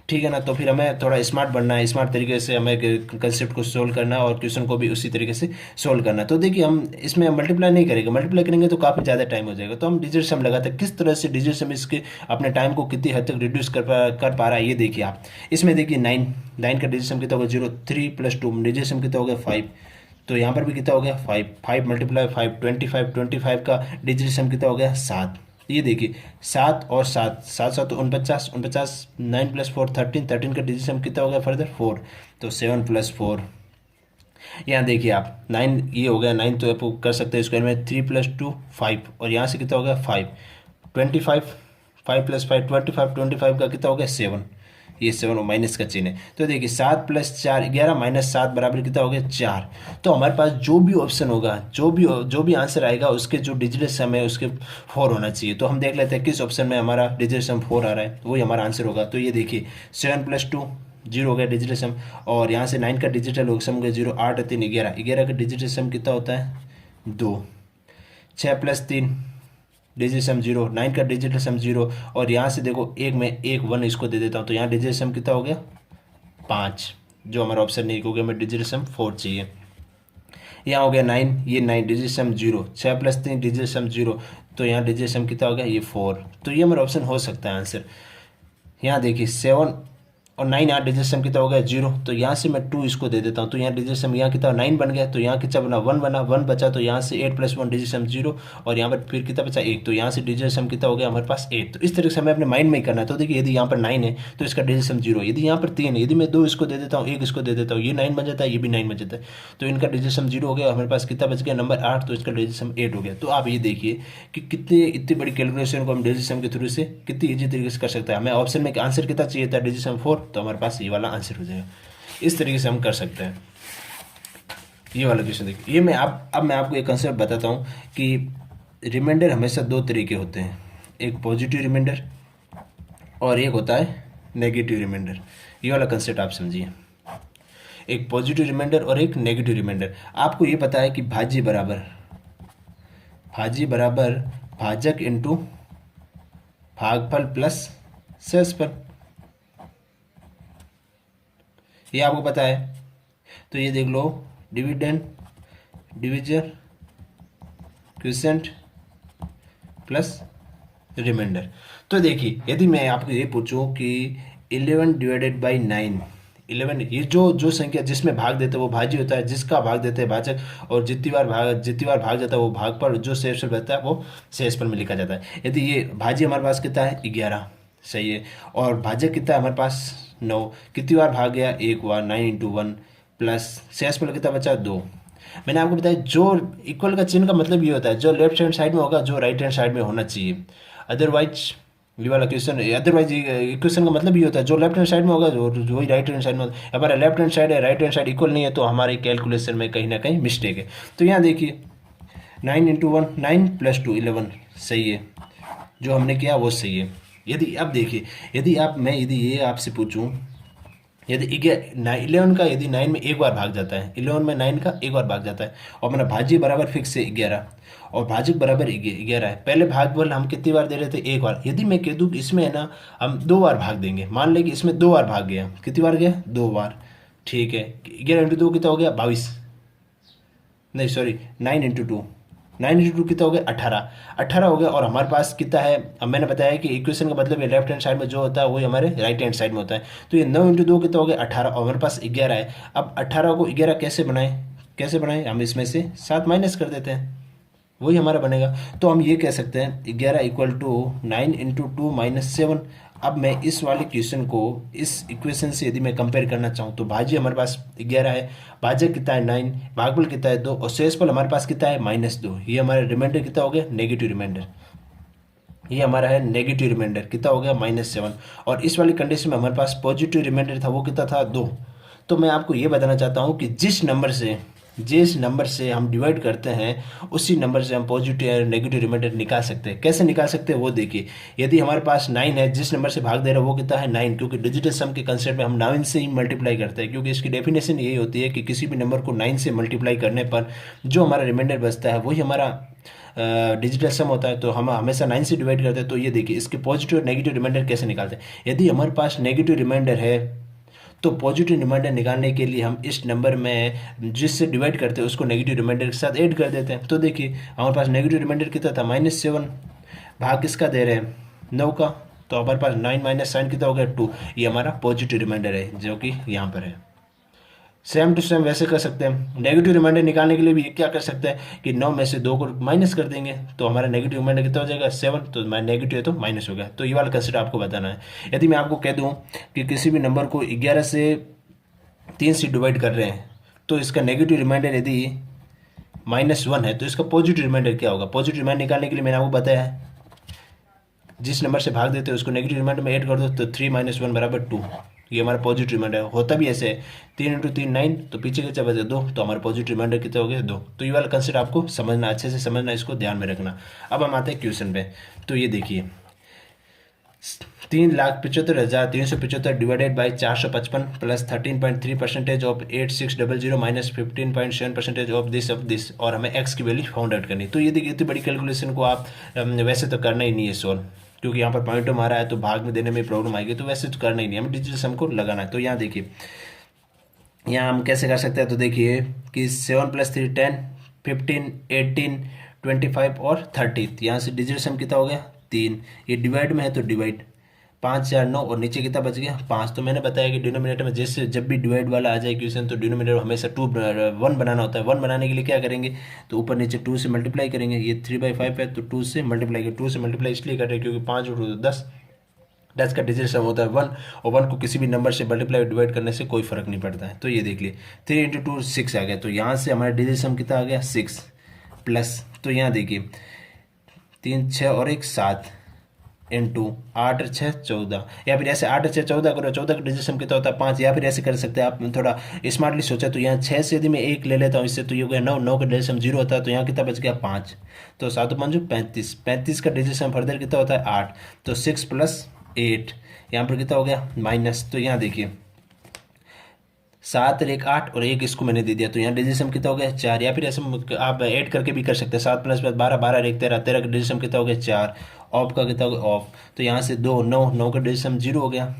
ठीक है ना, तो फिर हमें थोड़ा स्मार्ट बनना है, स्मार्ट तरीके से हमें कंसेप्ट को सोल्व करना है और क्वेश्चन को भी उसी तरीके से सोल्व करना है। तो देखिए हम इसमें मल्टीप्लाई नहीं करेंगे, मल्टीप्लाई करेंगे तो काफ़ी ज़्यादा टाइम हो जाएगा। तो हम डिजिट सम लगाते हैं, किस तरह से डिजिट सम इसके अपने टाइम को कितनी हद तक रिड्यूस कर पा रहा है, ये देखिए आप। इसमें देखिए 9 का डिजिट सम कितना होगा 0, 3 + 2 डिजिट सम कितना हो गया 5, तो यहाँ पर भी कितना हो गया 5, 5 × 5 25, 25 का डिजिट सम कितना हो गया 7। ये देखिए 7 और 7, 7 7 तो 49, 49 9 + 4 13, 13 का डिजिट सम कितना हो गया फर्दर 4, तो 7 + 4। यहाँ देखिए आप 9, ये हो गया 9, तो आप कर सकते हैं स्क्वायर में, 3 + 2 5, और यहाँ से कितना हो गया 5, 25 5 + 5 25, 25 का कितना हो गया 7, ये 7 और माइनस का चिन्ह है। तो देखिए 7 + 4 11 - 7 बराबर कितना हो गया 4। तो हमारे पास जो भी ऑप्शन होगा, जो भी आंसर आएगा, उसके जो डिजिटल सम है उसके 4 होना चाहिए। तो हम देख लेते हैं किस ऑप्शन में हमारा डिजिटल सम 4 आ रहा है, वही हमारा आंसर होगा। तो ये देखिए 7 + 2 0 हो गया डिजिटल सम, और यहाँ से 9 का डिजिटल सम हो गया 0, 8 3 11, 11 का डिजिटल सम कितना होता है 2, 6 + 3 डिजिट सम 0, 9 का डिजिटल सम 0, और यहाँ से देखो एक में एक 1 इसको दे देता हूँ, तो यहाँ डिजिटल सम कितना हो गया 5, जो हमारा ऑप्शन नहीं, क्योंकि हमें डिजिटल सम 4 चाहिए। यहाँ हो गया 9, ये 9 डिजिट सम 0, 6 + 3 डिजिट सम 0, तो यहाँ डिजिट सम कितना हो गया, ये 4। तो ये हमारा ऑप्शन हो सकता है आंसर। यहाँ देखिए 7 और 9, यहाँ डिजिट सम कितना हो गया 0, तो यहाँ से मैं 2 इसको दे देता हूँ, तो यहाँ डिजिट सम यहाँ कितना 9 बन गया, तो यहाँ कितना बना 1 बना, 1 बचा, तो यहाँ से 8 + 1 डिजिट सम 0, और यहाँ पर फिर कितना बचा 1, तो यहाँ से डिजिट सम कितना हो गया हमारे पास 8। तो इस तरीके से हमें अपने माइंड में ही करना है। तो देखिए यदि यहाँ पर 9 है तो इसका डिजिट सम 0, यदि यहाँ पर 3 है, यदि मैं 2 इसको दे देता हूँ, 1 इसको दे देता हूँ, ये 9 बन जाता है, ये भी 9 बन जाता है, तो इनका डिजिट सम 0 हो गया, हमारे पास कितना बच गया नंबर 8, तो इसका डिजिट सम 8 हो गया। तो आप ये देखिए कि कितनी इतनी बड़ी कैलकुलेशन को हम डिजिट सम के थ्रू से कितनी ईजी तरीके से कर सकते हैं। हमें ऑप्शन में आंसर कितना चाहिए था, डिजिट सम 4, तो हमारे पास ये वाला आंसर हो जाएगा। इस तरीके से हम कर सकते हैं। ये वाला क्वेश्चन देखिए, ये मैं अब मैं आपको एक कंसेप्ट बताता हूँ कि रिमाइंडर हमेशा दो तरीके होते हैं, एक पॉजिटिव रिमाइंडर और एक होता है नेगेटिव रिमाइंडर। ये वाला कंसेप्ट आप समझिए, एक पॉजिटिव रिमाइंडर और एक नेगेटिव रिमाइंडर। आपको ये पता है कि भाज्य बराबर भाजक इंटू भागफल प्लस शेषफल, ये आपको पता है। तो ये देख लो, dividend, divisor, quotient plus remainder. तो देखिए यदि मैं आपको ये पूछूं कि 11 डिवाइडेड बाई 9, 11 ये जो संख्या जिसमें भाग देते हैं वो भाज्य होता है, जिसका भाग देते हैं भाजक, और जितनी बार भाग जाता है वो भागफल, जो शेषफल बचता है वो शेषफल में लिखा जाता है। यदि ये भाज्य हमारे पास कितना है 11, सही है, और भाजक कितना है हमारे पास 9, कितनी बार भाग गया, एक बार, 9 × 1, प्लस शेषफल कितना बचा 2। मैंने आपको बताया जो इक्वल का चिन्ह का मतलब ये होता है जो लेफ्ट हैंड साइड में होगा जो राइट हैंड साइड में होना चाहिए, अदरवाइज ये वाला क्वेश्चन, अदरवाइज इक्वेशन का मतलब ये होता है जो लेफ्ट हैंड साइड में होगा जो ही राइट हैंड साइड में होगा। हमारा लेफ्ट हैंड साइड है, राइट हैंड साइड इक्वल नहीं है, तो हमारे कैलकुलेशन में कहीं ना कहीं मिस्टेक है। तो यहाँ देखिए 9 × 1, 9 + 2 11, सही है, जो हमने किया वो सही है। यदि अब देखिए यदि ये आपसे पूछूं, यदि 11 का यदि 9 में एक बार भाग जाता है, 11 में 9 का एक बार भाग जाता है, और मेरा भाज्य बराबर फिक्स है 11 और भाजक बराबर 11 है, पहले भागफल हम कितनी बार दे रहे थे, एक बार। यदि मैं कह दूँ कि इसमें है ना हम 2 बार भाग देंगे, मान लें कि इसमें 2 बार भाग गया, कितनी बार गया 2 बार, ठीक है, 11 × 2 कितना हो गया 22, नहीं सॉरी 9 × 2, 9 × 2 कितना हो गया 18 हो गया। और हमारे पास कितना है, अब मैंने बताया कि इक्वेशन का मतलब ये लेफ्ट हैंड साइड में जो होता है वही हमारे राइट हैंड साइड में होता है। तो ये 9 × 2 कितना हो गया 18, और हमारे पास 11 है। अब 18 को 11 कैसे बनाएं, हम इसमें से 7 माइनस कर देते हैं, वही हमारा बनेगा। तो हम ये कह सकते हैं 11 = 9 × 2 - 7। अब मैं इस वाले क्वेश्चन को इस इक्वेशन से यदि मैं कंपेयर करना चाहूँ तो भाज्य हमारे पास 11 है, भाजक कितना है 9, भागफल कितना है 2, और शेषफल हमारे पास कितना है -2। ये हमारा रिमाइंडर कितना हो गया नेगेटिव रिमाइंडर, ये हमारा है नेगेटिव रिमाइंडर कितना हो गया -7। और इस वाली कंडीशन में हमारे पास पॉजिटिव रिमाइंडर था, वो कितना था 2। तो मैं आपको ये बताना चाहता हूँ कि जिस नंबर से हम डिवाइड करते हैं उसी नंबर से हम पॉजिटिव और नेगेटिव रिमाइंडर निकाल सकते हैं। कैसे निकाल सकते हैं वो देखिए, यदि हमारे पास 9 है, जिस नंबर से भाग दे रहा है वो कितना है 9, क्योंकि डिजिटल सम के कंसेप्ट में हम 9 से ही मल्टीप्लाई करते हैं, क्योंकि इसकी डेफिनेशन यही होती है कि किसी भी नंबर को 9 से मल्टीप्लाई करने पर जो हमारा रिमाइंडर बचता है वही हमारा डिजिटल सम होता है। तो हम हमेशा 9 से डिवाइड करते हैं। तो ये देखिए इसके पॉजिटिव और नेगेटिव रिमाइंडर कैसे निकालते हैं। यदि हमारे पास नेगेटिव रिमाइंडर है तो पॉजिटिव रिमाइंडर निकालने के लिए हम इस नंबर में जिससे डिवाइड करते हैं उसको नेगेटिव रिमाइंडर के साथ ऐड कर देते हैं। तो देखिए हमारे पास नेगेटिव रिमाइंडर कितना था -7, भाग किसका दे रहे हैं 9 का, तो हमारे पास 9 - साइन कितना हो गया 2। ये हमारा पॉजिटिव रिमाइंडर है जो कि यहाँ पर है। सेम टू सेम वैसे कर सकते हैं। नेगेटिव रिमाइंडर निकालने के लिए भी क्या कर सकते हैं कि 9 में से 2 को माइनस कर देंगे, तो हमारा नेगेटिव रिमाइंडर कितना हो जाएगा 7, तो नेगेटिव है तो माइनस हो गया। तो ये वाला कंसेप्ट आपको बताना है। यदि मैं आपको कह दूं कि किसी भी नंबर को 11 से 3 से डिवाइड कर रहे हैं तो इसका नेगेटिव रिमाइंडर यदि -1 है तो इसका पॉजिटिव रिमाइंडर क्या होगा। पॉजिटिव रिमाइंडर निकालने के लिए मैंने आपको बताया है जिस नंबर से भाग देते हैं उसको नेगेटिव रिमाइंडर में ऐड कर दो, तो 3 - 1 = 2। ये हमारा पॉजिटिव रिमाइंडर होता भी ऐसे है, 3 × 3 9, तो पीछे के बचे 2, तो हमारा पॉजिटिव रिमाइंडर कितने हो गए 2। तो ये वाला कंसेप्ट आपको समझना, अच्छे से समझना, इसको ध्यान में रखना। अब हम आते हैं क्वेश्चन पे। तो ये देखिए 3,75,375 divided by 455 plus 13.3% of 8600 minus 15.7% of this और हमें एक्स की वैल्यू फाउंड आउट करनी। तो ये देखिए इतनी बड़ी कैलकुलेशन को आप वैसे तो करना ही नहीं है सॉल्व, क्योंकि यहाँ पर पॉइंट मारा है तो भाग में देने में प्रॉब्लम आएगी, तो वैसे तो करना ही नहीं, हमें डिजिटल सम को लगाना है। तो यहाँ देखिए यहाँ हम कैसे कर सकते हैं, तो देखिए कि 7 + 3 10, 15, 18, 25 और 30। यहाँ से डिजिट सम कितना हो गया 3। ये डिवाइड में है तो डिवाइड, 5 4 9 और नीचे कितना बच गया 5। तो मैंने बताया कि डिनोमिनेटर में जैसे जब भी डिवाइड वाला आ जाए क्वेश्चन तो डिनोमिनेटर हमेशा 1 बनाना होता है। 1 बनाने के लिए क्या करेंगे, तो ऊपर नीचे 2 से मल्टीप्लाई करेंगे। ये 3/5 है तो 2 से मल्टीप्लाई करेंगे। 2 से मल्टीप्लाई इसलिए कर रहे हैं क्योंकि 5 और 2 10, 10 का डिजिट सम होता है 1, और 1 को किसी भी नंबर से मल्टीप्लाई डिवाइड करने से कोई फर्क नहीं पड़ता है। तो ये देख लिए 3 × 2 6 आ गया। तो यहाँ से हमारा डिजिट सम कितना आ गया 6 प्लस, तो यहाँ देखिए 3 6 और 1 7 इंटू 8 6 14, या फिर ऐसे 8 6 14 करो, 14 का डिजिट सम कितना होता है 5। या फिर ऐसे कर सकते हैं आप, थोड़ा स्मार्टली सोचा तो यहाँ 6 से यदि मैं 1 ले लेता हूँ इससे, तो ये हो गया 9, 9 का डिजिट सम 0 होता है तो यहाँ कितना बच गया 5। तो 7 5 35, 35 का डिजिट सम फर्दर कितना होता है 8, तो 6 + 8, यहाँ पर कितना हो गया माइनस। तो यहाँ देखिए 7 और 1 8 और 1 इसको मैंने दे दिया, तो यहाँ डिजिट कितना हो गया 4। या फिर ऐसे आप ऐड करके भी कर सकते हैं, 7 + 12 12 और 1 13, 13 का डिजिट कितना हो गया 4। ऑफ का कितना हो गया ऑफ, तो यहाँ से 2 9, 9 का डिजिट 0 हो गया।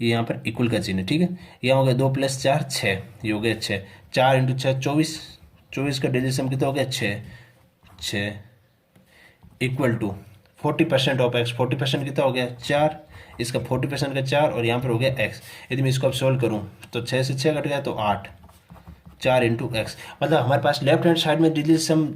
ये यहाँ पर इक्वल का चिन्ह है, ठीक है। यहाँ हो गया 2 + 4 6, ये हो गया 6, 4 × 6 24, 24 का डिजिट कितना हो गया 6 6 इक्वल टू 40% ऑफ एक्स। 40% कितना हो गया 4, इसका 40% का 4 और यहाँ पर हो गया एक्स। यदि मैं इसको अब सोल्व करूँ तो 6 से 6 कट गया तो 8, 4 × x। मतलब हमारे पास लेफ्ट हैंड साइड में डिजिट सम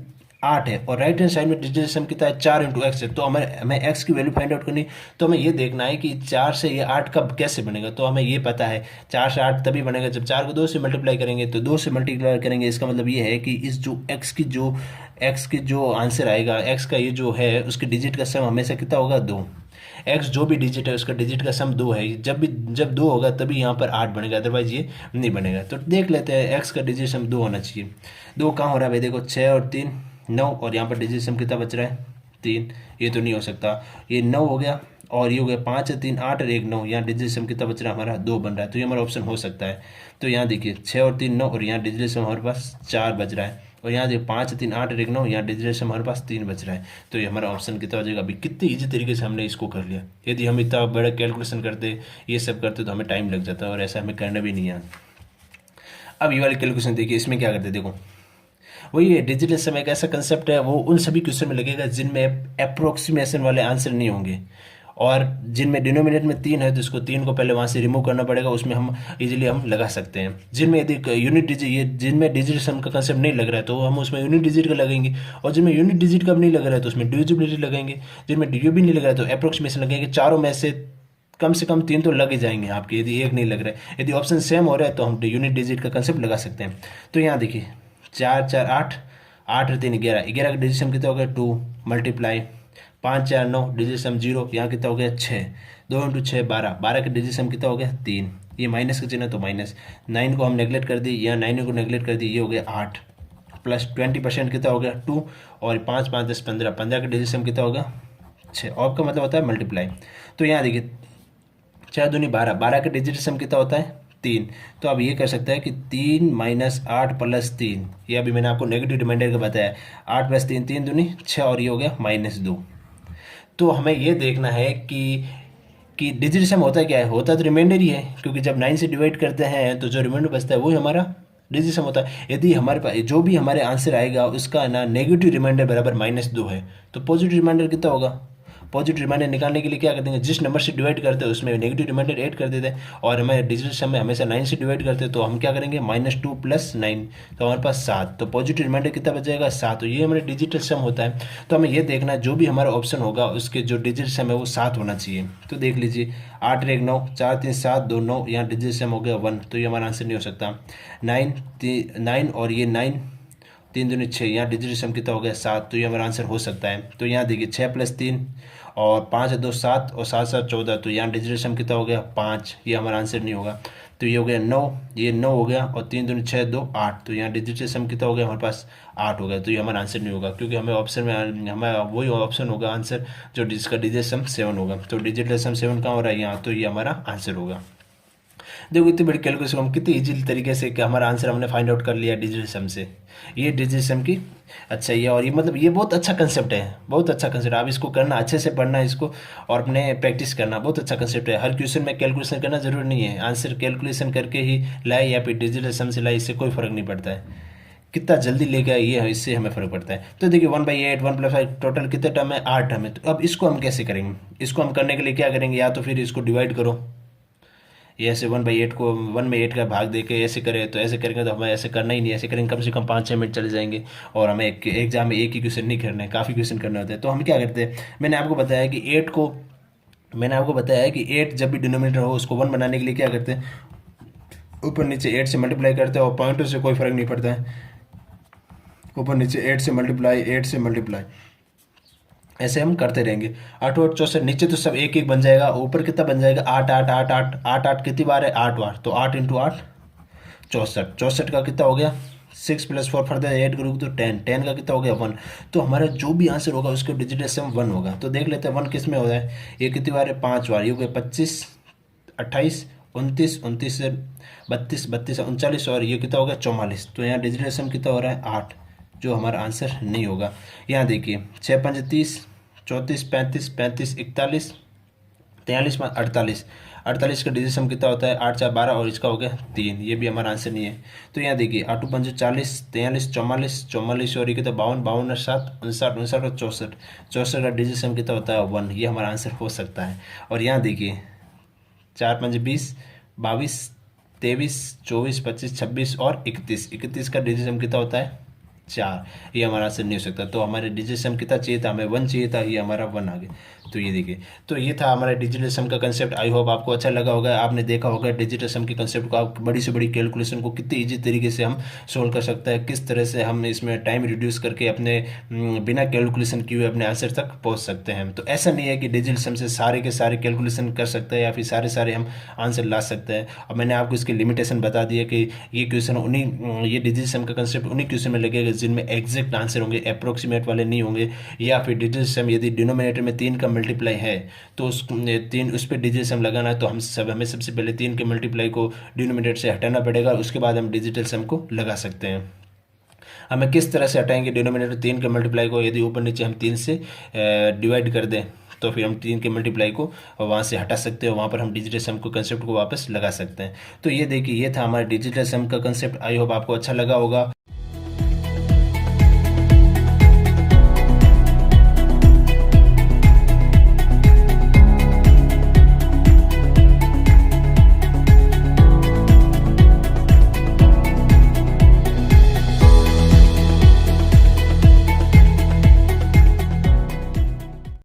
8 है और राइट हैंड साइड में डिजिट सम कितना है 4 × x है। तो हमें x की वैल्यू फाइंड आउट करनी, तो हमें ये देखना है कि 4 से ये 8 कब कैसे बनेगा। तो हमें ये पता है 4 से 8 तभी बनेगा जब 4 को 2 से मल्टीप्लाई करेंगे, तो 2 से मल्टीप्लाई करेंगे। इसका मतलब ये है कि इस जो x की जो आंसर आएगा, x का ये जो है उसके डिजिट का सम हमेशा कितना होगा 2। एक्स जो भी डिजिट है उसका डिजिट का सम 2 है। जब 2 होगा तभी यहाँ पर 8 बनेगा, अदरवाइज ये नहीं बनेगा। तो देख लेते हैं एक्स का डिजिट सम 2 होना चाहिए। 2 कहाँ हो रहा है भाई, देखो 6 और 3 9, और यहाँ पर डिजिट सम कितना बच रहा है 3। ये तो नहीं हो सकता, ये 9 हो गया और ये हो गया 5 3 8 और 1 9, यहाँ डिजिट सम कितना बच रहा है हमारा 2 बन रहा है। तो ये हमारा ऑप्शन हो सकता है। तो यहाँ देखिए 6 और 3 9 और यहाँ डिजिट सम हमारे पास 4 बच रहा है, और यहाँ देखिए 5 3 8 और 1 9, यहाँ डिजिट सम हमारे पास 3 बच रहा है। तो ये हमारा ऑप्शन कितना हो जाएगा। अभी कितनी ईजी तरीके से हमने इसको कर लिया। यदि हम इतना बड़ा कैलकुलेशन करते, ये सब करते, तो हमें टाइम लग जाता है और ऐसा हमें करना भी नहीं है। अब ये वाली कैलकुलेशन देखिए, इसमें क्या करते देखो, वही है डिजिटल सम एक ऐसा कंसेप्ट है, वो उन सभी क्वेश्चन में लगेगा जिनमें अप्रोक्सीमेशन वाले आंसर नहीं होंगे, और जिनमें डिनोमिनेटर में 3 है तो इसको 3 को पहले वहाँ से रिमूव करना पड़ेगा, उसमें हम इजीली हम लगा सकते हैं। जिनमें यदि यूनिट डिजिट, ये जिनमें डिजिट सम का कंसेप्ट नहीं लग रहा है तो हम उसमें यूनिट डिजिट का लगाएंगे, और जिनमें यूनिट डिजिट का नहीं लग रहा है तो उसमें डिविजिबिलिटी लगाएंगे। जिनमें डी भी नहीं लग रहा है तो अप्रोक्सीमेशन लगेंगे। चारों में से कम 3 तो लग ही जाएंगे आपके, यदि एक नहीं लग रहा है। यदि ऑप्शन सेम हो रहा है तो हम यूनिट डिजिट का कंसेप्ट लगा सकते हैं। तो यहाँ देखिए 4 4 8, 8 और 3 11, 11 का डिजिट सम कितना हो गया 2 मल्टीप्लाई 5 4 9, डिजिट सम 0, यहाँ कितना हो गया 6, 2 × 6 12, 12 का डिजिट सम कितना हो गया 3, ये माइनस का चिन्ह तो माइनस, 9 को हम नेगलेक्ट कर दी, यहाँ 9 को नेगलेक्ट कर दी, ये हो गया 8 प्लस 20% कितना हो गया 2, और 5 5 10 15, 15 का डिजिट सम कितना होगा 6। ऑफ का मतलब होता है मल्टीप्लाई। तो यहाँ देखिए 6 दूनी 12, 12 का डिजिट सम कितना होता है 3। तो अब ये कर सकता है कि 3 - 8 + 3, ये अभी मैंने आपको नेगेटिव रिमाइंडर का बताया, 8 + 3 3 दूनी 6, और ये हो गया -2। तो हमें ये देखना है कि डिजिट सम होता क्या है, होता तो रिमाइंडर ही है, क्योंकि जब 9 से डिवाइड करते हैं तो जो रिमाइंडर बचता है वो हमारा डिजिट सम होता है। यदि हमारे पास जो भी हमारे आंसर आएगा उसका ना नेगेटिव रिमाइंडर बराबर -2 है, तो पॉजिटिव रिमाइंडर कितना होगा। पॉजिटिव रिमाइंडर निकालने के लिए क्या करते हैं, जिस नंबर से डिवाइड करते हैं उसमें नेगेटिव रिमाइंडर ऐड कर देते हैं, और हमें डिजिट सम में हमेशा 9 से डिवाइड करते हैं तो हम क्या करेंगे -2 + 9, तो हमारे पास 7, तो पॉजिटिव रिमाइंडर कितना बच जाएगा 7। तो ये हमारे डिजिटल सम होता है। तो हमें ये देखना है जो भी हमारा ऑप्शन होगा उसके जो डिजिट सम है वो 7 होना चाहिए। तो देख लीजिए 8 1 9, 4 3 7 2 9, यहाँ डिजिट सम हो गया 1, तो ये हमारा आंसर नहीं हो सकता। 9 और ये 9 3 दूनी 6, यहाँ डिजिट सम कितना हो गया 7, तो ये हमारा आंसर हो सकता है। तो यहाँ देखिए 6 + 3 और 5 2 7 और 7 7 14, तो यहाँ डिजिट सम कितना हो गया 5, ये हमारा आंसर नहीं होगा। तो ये हो गया 9, ये 9 हो गया, और 3 दूनी 6 2 8, तो यहाँ डिजिट सम कितना हो गया हमारे पास 8 हो गया। तो ये हमारा आंसर नहीं होगा, क्योंकि हमें ऑप्शन में हमारा वही ऑप्शन होगा आंसर जो जिसका डिजिट सम 7 होगा। तो डिजिटल सम 7 कहाँ हो रहा है यहाँ, तो ये हमारा आंसर होगा। देखो इतनी बड़ी कैलकुलेशन हम कितनी इजीली तरीके से कि हमारा आंसर हमने फाइंड आउट कर लिया डिजिटल सम से। ये डिजिटल सम की अच्छा ये, और ये मतलब ये बहुत अच्छा कंसेप्ट है, बहुत अच्छा कंसेप्ट। आप इसको करना, अच्छे से पढ़ना इसको और अपने प्रैक्टिस करना, बहुत अच्छा कंसेप्ट है। हर क्वेश्चन में कैलकुलेशन करना जरूरी नहीं है, आंसर कैलकुलेशन करके ही लाए या फिर डिजिटल सम से लाए, इससे कोई फर्क नहीं पड़ता है। कितना जल्दी लेके आए ये इससे हमें फ़र्क पड़ता है। तो देखिए 1/8 1+5 टोटल कितने टर्म है, 8 टर्म है। तो अब इसको हम कैसे करेंगे, इसको हम करने के लिए क्या करेंगे, या तो फिर इसको डिवाइड करो, ये ऐसे 1/8 को 1/8 का भाग दे के ऐसे करें, तो ऐसे करेंगे तो हमें ऐसे करना ही नहीं, ऐसे करेंगे कम से कम 5-6 मिनट चले जाएंगे और हमें एग्जाम में एक ही क्वेश्चन नहीं करना है, काफ़ी क्वेश्चन करने होते हैं। तो हम क्या करते हैं, मैंने आपको बताया है कि 8 जब भी डिनोमिनेटर हो उसको 1 बनाने के लिए क्या करते हैं, ऊपर नीचे 8 से मल्टीप्लाई करते हैं और पॉइंटों से कोई फर्क नहीं पड़ता है, ऊपर नीचे 8 से मल्टीप्लाई 8 से मल्टीप्लाई ऐसे हम करते रहेंगे। 8 8 64, नीचे तो सब एक एक बन जाएगा, ऊपर कितना बन जाएगा 8 8 8 8 8 8 कितनी बार है 8 बार, तो 8 × 8 64, 64 का कितना हो गया 6 + 4 फर्दर 8 करोगे तो 10, 10 का कितना हो गया 1। तो हमारा जो भी आंसर होगा उसके डिजिटल सम 1 होगा। तो देख लेते हैं 1 किस में हो रहा है, ये कितनी बार है 5 बार, ये हो गया 25 28 29 29 से 32 32 से 39 और ये कितना हो गया 44। तो यहाँ डिजिटल सम कितना हो रहा है 8, जो हमारा आंसर नहीं होगा। यहाँ देखिए 6 5 30 34 35 35 41 43 5 48, 48 का डिजिट सम कितना होता है 8 4 12 और इसका हो गया 3, ये भी हमारा आंसर नहीं है। तो यहाँ देखिए 8 2 5 40 43 44 44 और ये कितना 52 52 7 59 59 और 64, 64 का डिजिट सम कितना होता है 1, ये हमारा आंसर हो सकता है। और यहाँ देखिए 4 5 20 22 23 24 25 26 और 31, 31 का डिजिट सम कितना होता है 4, ये हमारा आंसर नहीं हो सकता। तो हमारे डिजिटल सम कितना चाहिए था, हमें 1 चाहिए था, ये हमारा 1 आ गया। तो ये देखिए, तो ये था हमारा डिजिटल सम का कंसेप्ट। आई होप आपको अच्छा लगा होगा, आपने देखा होगा डिजिटल सम के कंसेप्ट को, आप बड़ी से बड़ी कैलकुलेशन को कितनी ईजी तरीके से हम सोल्व कर सकते हैं, किस तरह से हम इसमें टाइम रिड्यूस करके अपने बिना कैलकुलेशन किए हुए अपने आंसर तक पहुंच सकते हैं। तो ऐसा नहीं है कि डिजिटल सम से सारे के सारे कैलकुलेशन कर सकते हैं या फिर सारे सारे हम आंसर ला सकते हैं। और मैंने आपको इसकी लिमिटेशन बता दी है कि ये क्वेश्चन ये डिजिटल सम का कंसेप्ट उन्हीं क्वेश्चन में लगेगा जिनमें एग्जैक्ट आंसर होंगे, अप्रोक्सीमेट वाले नहीं होंगे। या फिर डिजिटल सम यदि डिनोमिनेटर में 3 का मल्टीप्लाई है तो उस 3 उस पर डिजिटल सम लगाना है, तो हमें सबसे पहले 3 के मल्टीप्लाई को डिनोमिनेटर से हटाना पड़ेगा, उसके बाद हम डिजिटल सम को लगा सकते हैं। हमें किस तरह से हटाएंगे डिनोमिनेटर 3 के मल्टीप्लाई को, यदि ऊपर नीचे हम 3 से डिवाइड कर दें तो फिर हम 3 के मल्टीप्लाई को वहाँ से हटा सकते हैं, वहाँ पर हम डिजिटल सम को कंसेप्ट को वापस लगा सकते हैं। तो ये देखिए, ये था हमारा डिजिटल सम का कंसेप्ट। आई होप आपको अच्छा लगा होगा।